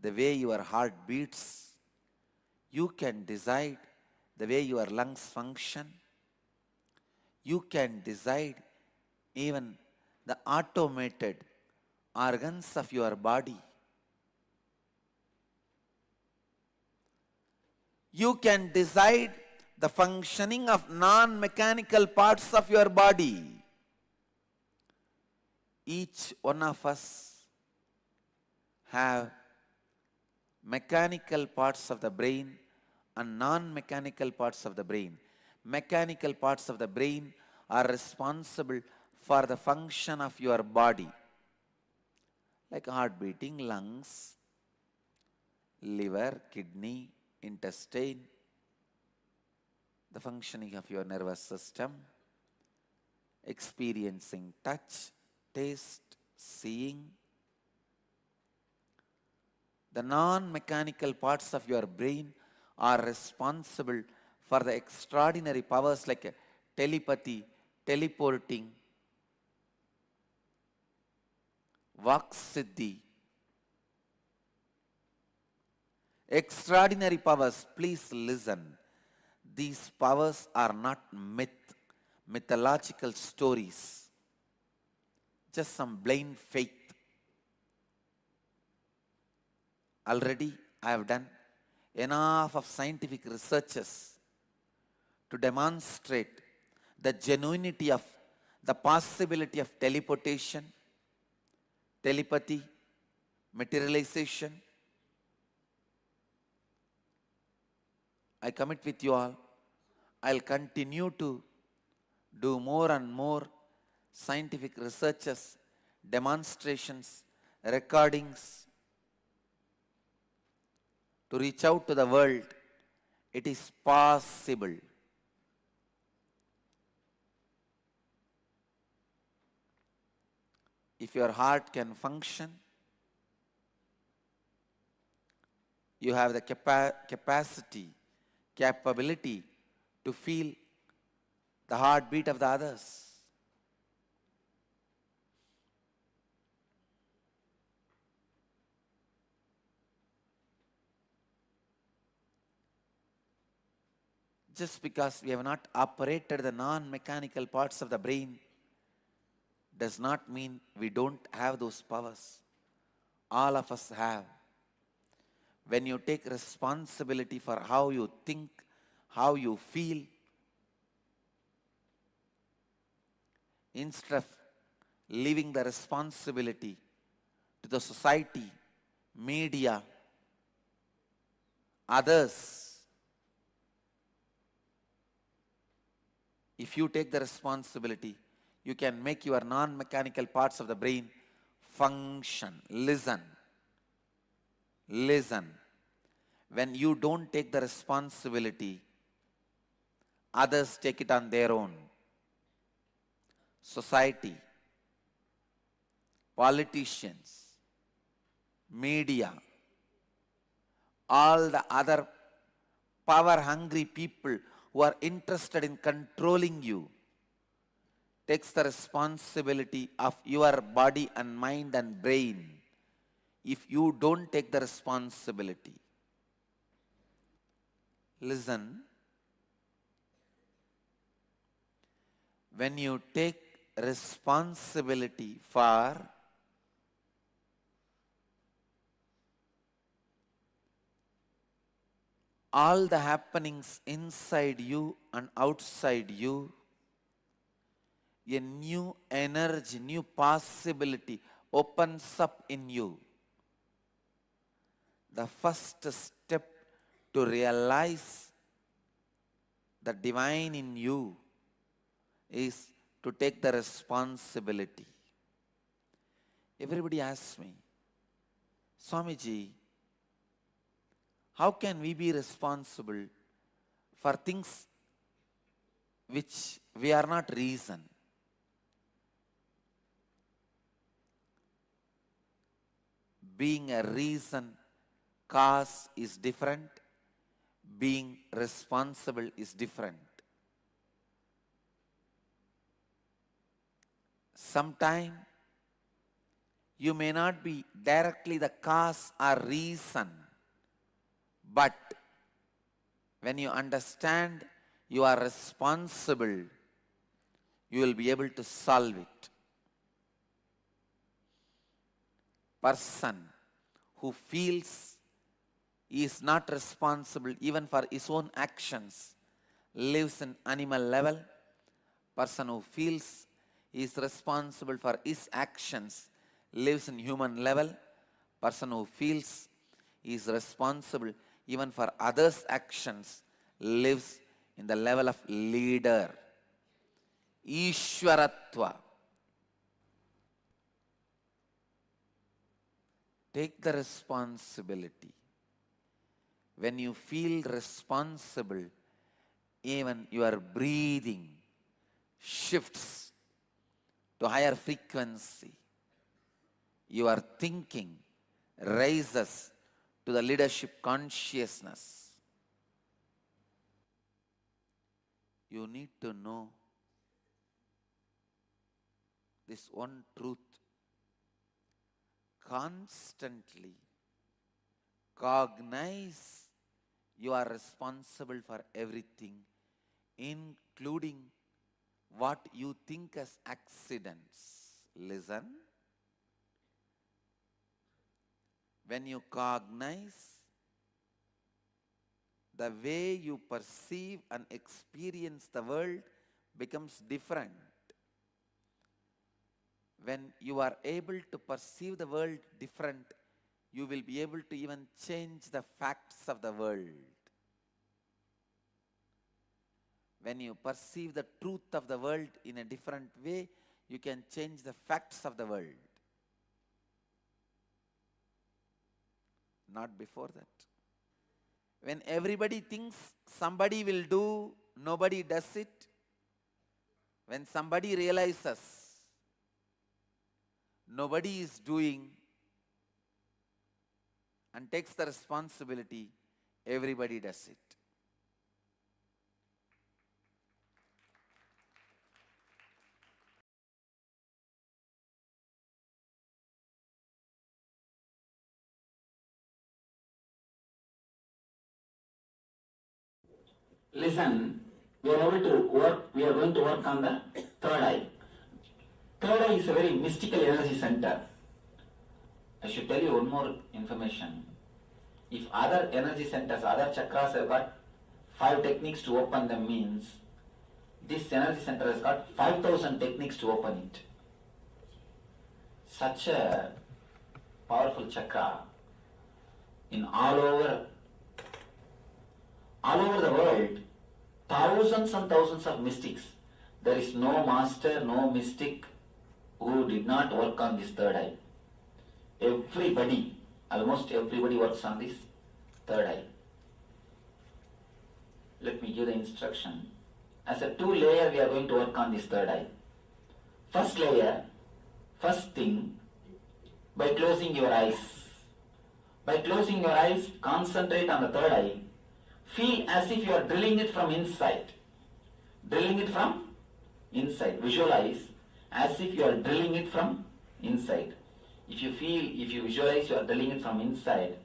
the way your heart beats. You can decide the way your lungs function. You can decide even the automated organs of your body. You can decide the functioning of non-mechanical parts of your body. Each one of us have mechanical parts of the brain and non-mechanical parts of the brain. Mechanical parts of the brain are responsible for the function of your body, like heart beating, lungs, liver, kidney, intestine, the functioning of your nervous system, experiencing touch, taste, seeing. The non-mechanical parts of your brain are responsible for the extraordinary powers like telepathy, teleporting, Vak Siddhi. Extraordinary powers, please listen. These powers are not mythological stories, just some blind faith. Already I have done enough of scientific researches to demonstrate the genuinity of the possibility of teleportation, telepathy, materialization. I commit with you all, I'll continue to do more and more scientific researches, demonstrations, recordings to reach out to the world. It is possible. If your heart can function, you have the capability to feel the heartbeat of the others. Just because we have not operated the non-mechanical parts of the brain does not mean we don't have those powers. All of us have. When you take responsibility for how you think, how you feel, instead of leaving the responsibility to the society, media, others, if you take the responsibility, you can make your non-mechanical parts of the brain function. Listen. Listen. When you don't take the responsibility, others take it on their own. Society, politicians, media, all the other power-hungry people who are interested in controlling you takes the responsibility of your body and mind and brain if you don't take the responsibility. Listen, when you take responsibility for all the happenings inside you and outside you, a new energy, new possibility opens up in you. The first step to realize the divine in you is to take the responsibility. Everybody asks me, Swamiji, how can we be responsible for things which we are not reason? Being a reason, cause is different. Being responsible is different. Sometimes you may not be directly the cause or reason, but when you understand you are responsible, you will be able to solve it. person who feels he is not responsible even for his own actions lives in animal level. Person who feels he is responsible for his actions lives in human level. Person who feels he is responsible even for others' actions lives in the level of leader. Ishwaratva. Take the responsibility. When you feel responsible, even your breathing shifts to higher frequency. Your thinking rises to the leadership consciousness. You need to know this one truth. Constantly cognize you are responsible for everything, including what you think as accidents. Listen. When you cognize, the way you perceive and experience the world becomes different. When you are able to perceive the world different, you will be able to even change the facts of the world. When you perceive the truth of the world in a different way, you can change the facts of the world. Not before that. When everybody thinks somebody will do, nobody does it. When somebody realizes nobody is doing and takes the responsibility, everybody does it. Listen, we are going to work on the third eye. Third eye is a very mystical energy center. I should tell you one more information. If other energy centers, other chakras have got 5 techniques to open them, means this energy center has got 5,000 techniques to open it. Such a powerful chakra in all over the world, thousands and thousands of mystics. There is no master, no mystic who did not work on this third eye. Everybody, almost everybody works on this third eye. Let me give the instruction. As a 2-layer, we are going to work on this third eye. First layer, first thing, by closing your eyes. By closing your eyes, concentrate on the third eye. Feel as if you are drilling it from inside. Drilling it from inside. Visualize as if you are drilling it from inside. If you visualize you are drilling it from inside,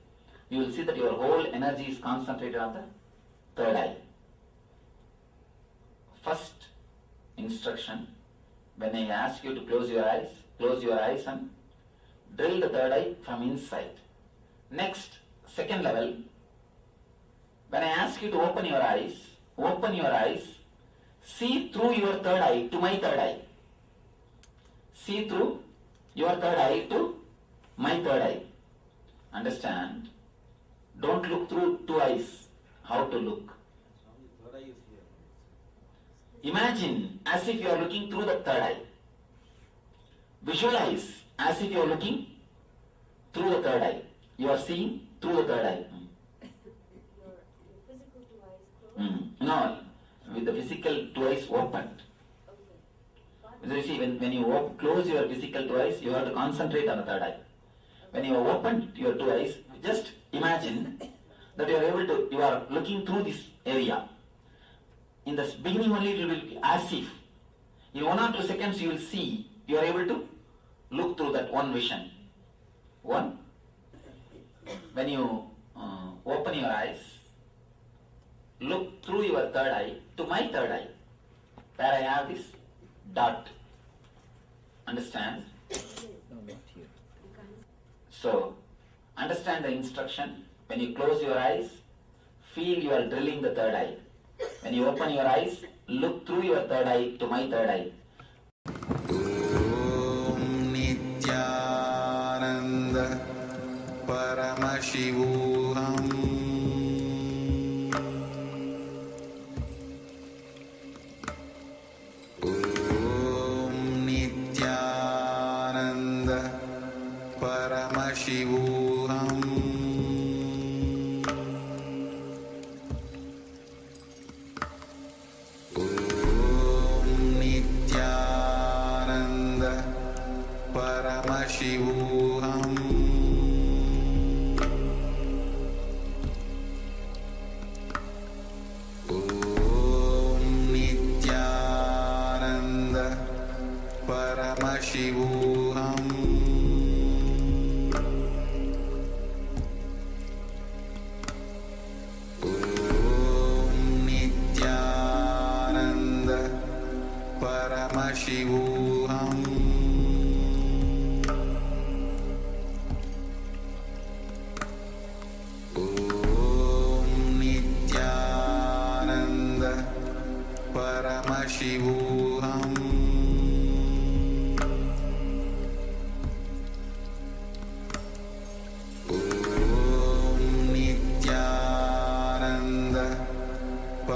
you will see that your whole energy is concentrated on the third eye. First instruction, when I ask you to close your eyes and drill the third eye from inside. Next, second level, when I ask you to open your eyes, see through your third eye to my third eye. See through your third eye to my third eye. Understand? Don't look through 2 eyes. How to look? Imagine as if you are looking through the third eye. Visualize as if you are looking through the third eye. You are seeing through the third eye. No, with the physical 2 eyes opened. So you see, when you close your physical 2 eyes, you have to concentrate on the third eye. When you have opened your 2 eyes, just imagine that you are looking through this area. In the beginning only it will be as if. In 1 or 2 seconds you will see, you are able to look through that one vision. One, when you open your eyes, look through your third eye to my third eye, where I have this dot. Understand? So, understand the instruction. When you close your eyes, feel you are drilling the third eye. When you open your eyes, look through your third eye to my third eye. Om Nithyananda Paramashivoham. Om Nithyananda Paramashivoham. Paramashivoham. Om Nithyananda Paramashivoham. Om Nithyananda Paramashivoham. Paramashivoham. Om Nithyananda Paramashivoham. Om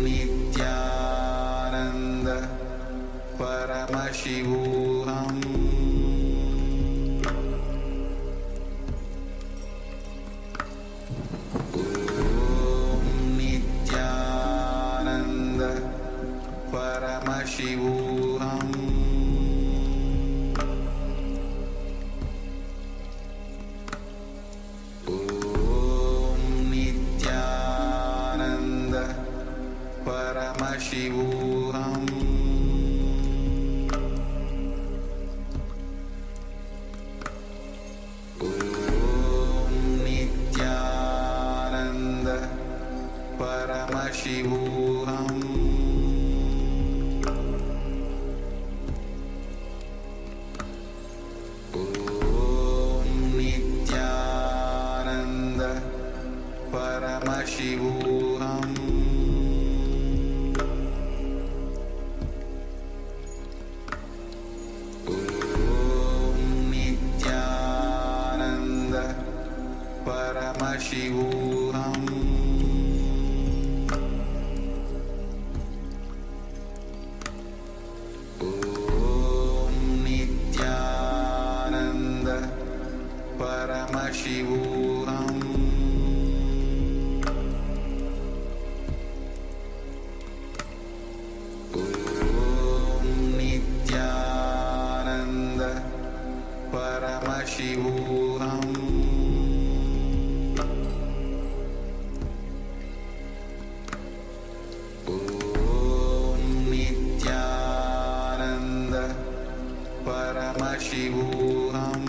Nithyananda Paramashivoham. Paramashivoham. Om Nithyananda Paramashivoham. Om Nithyananda Paramashivoham. Paramashivoham. Om Nithyananda Paramashivoham. Om Nithyananda Paramashivoham. Paramashivoham. Om Nithyananda Paramashivoham. Om Nithyananda Paramashivoham.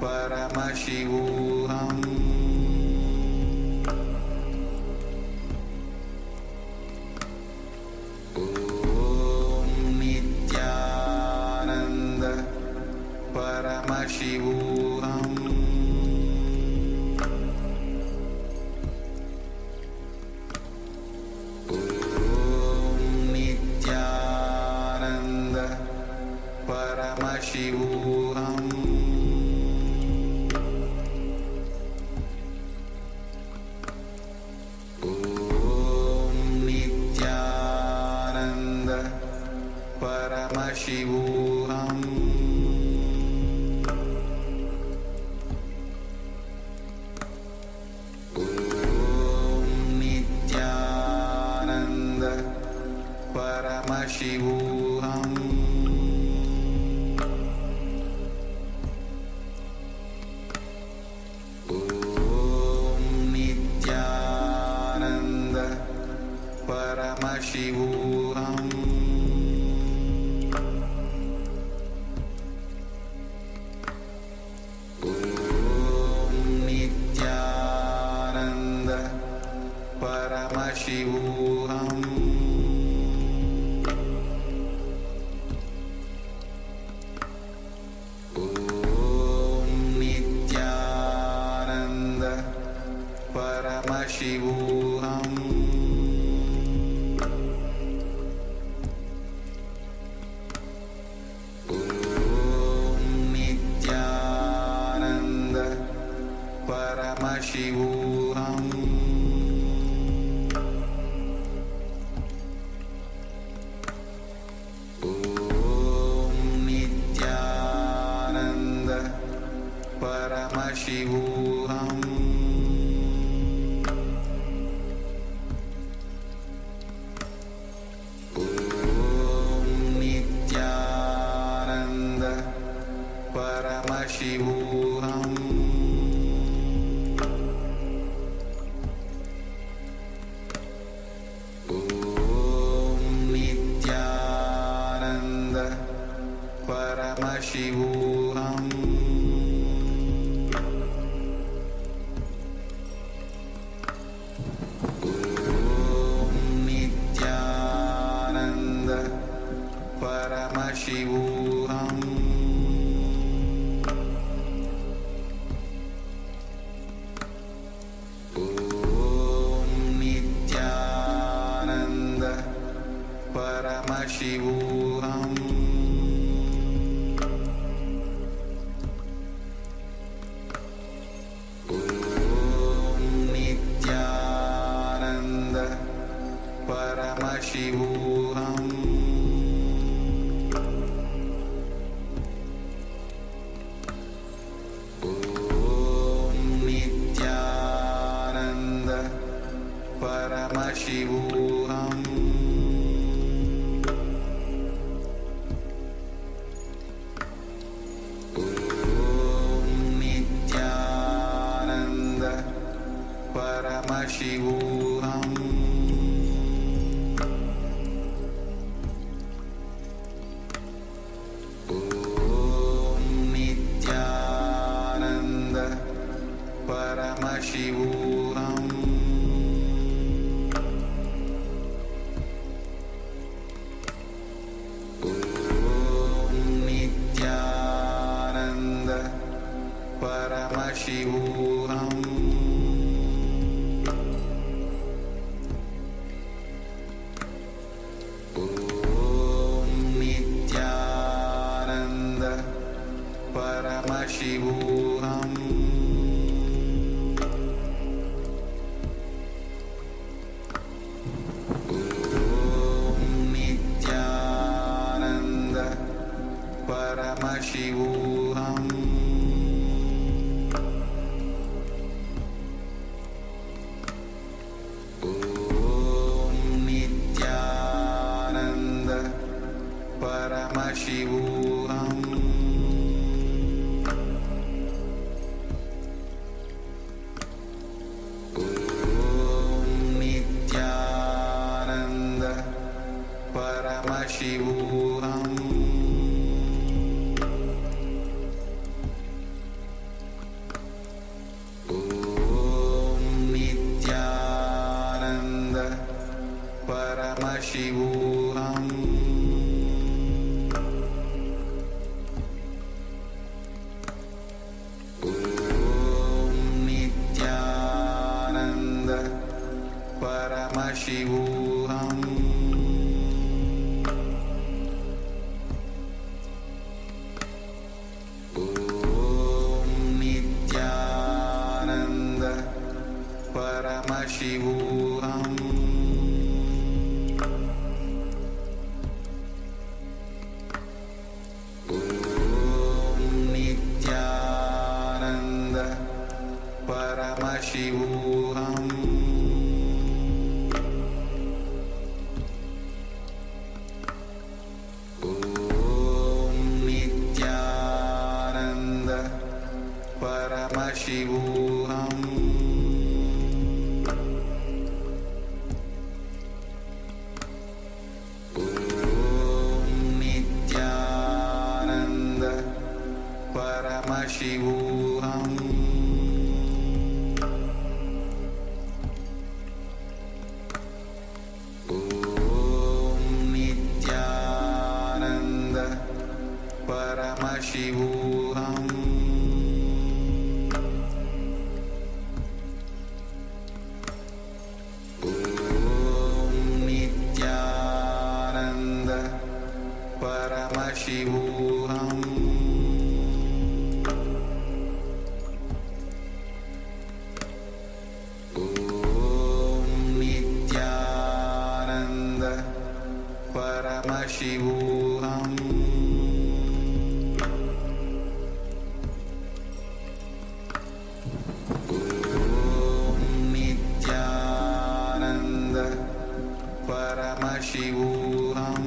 Paramashivoham. Om Nithyananda Paramashivoham. Om Nithyananda Paramashivoham. Paramashivoham. Om Nithyananda Paramashivoham. Paramashivoham. Om Nithyananda Paramashivoham. Om Nithyananda Paramashivoham. Paramashivoham. Om Nithyananda Paramashivoham. Om Nithyananda Paramashivoham. Paramashivoham. Om Nithyananda Paramashivoham. Om Nithyananda Paramashivoham. Paramashivoham. Om Nithyananda Paramashivoham. Om Nithyananda Paramashivoham. Paramashivoham. Om Nithyananda Paramashivoham. Om Nithyananda Paramashivoham. Paramashivoham. Om Nithyananda Paramashivoham. Om Nithyananda Paramashivoham. Paramashivoham. Om Nithyananda Paramashivoham. Om Nithyananda Paramashivoham. Paramashivoham. Paramashivoham Om Nithyananda Paramashivoham Om Nithyananda Paramashivoham Om Nithyananda Paramashivoham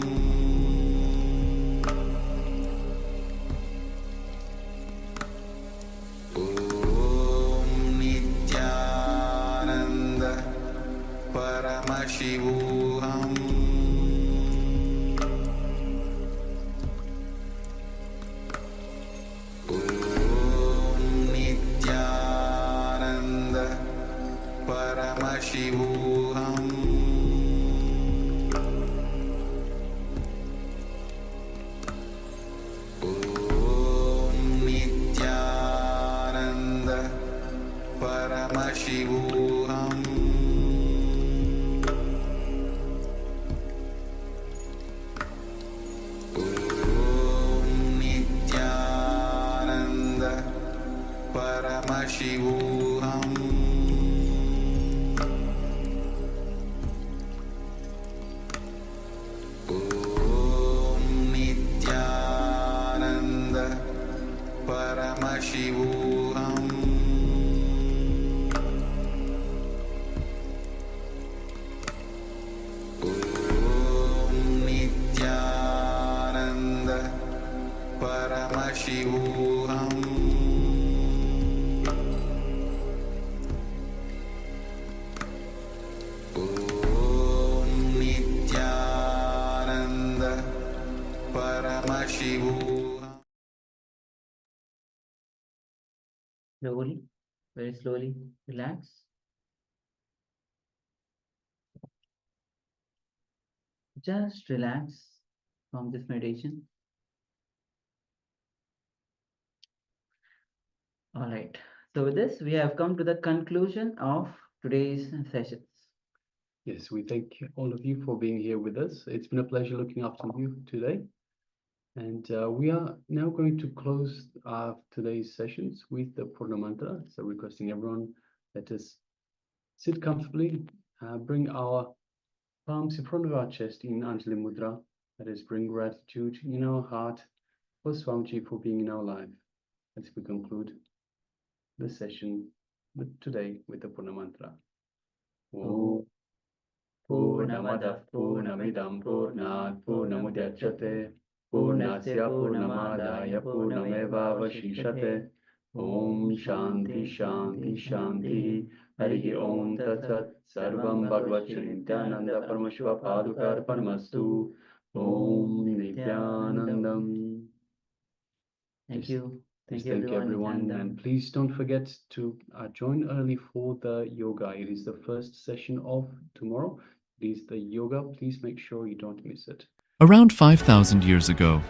Om Nithyananda Paramashivoham Om Nithyananda Paramashivoham Om Nithyananda Paramashivoham Om Nithyananda Paramashivoham Om Nithyananda Paramashivoham Om Nithyananda Paramashivoham Om Nithyananda Paramashivoham Slowly, very slowly, relax. Just relax from this meditation. All right. So with this, we have come to the conclusion of today's sessions. Yes, we thank all of you for being here with us. It's been a pleasure looking after you today. And we are now going to close today's sessions with the Purna Mantra. So requesting everyone, let us sit comfortably, bring our palms in front of our chest in Anjali Mudra. Let us bring gratitude in our heart for Swamiji for being in our life as we conclude the session today with the Purna Mantra. Om Purnamadav Purnamidam Purnat Purnamudachyate Purnasya Purnamadaya Purnamevavashishate Om Shanti Shanti Shanti Harihi Om Tat Sat Sarvam Bhagavad Nithyananda Paramashiva Padukarpanamastu Om Nithyanandam. Thank Yes. you. Yes, Thank you, thank you everyone, Nithyananda. and please don't forget to join early for the yoga. It is the first session of tomorrow. It is the yoga. Please make sure you don't miss it. Around 5,000 years ago,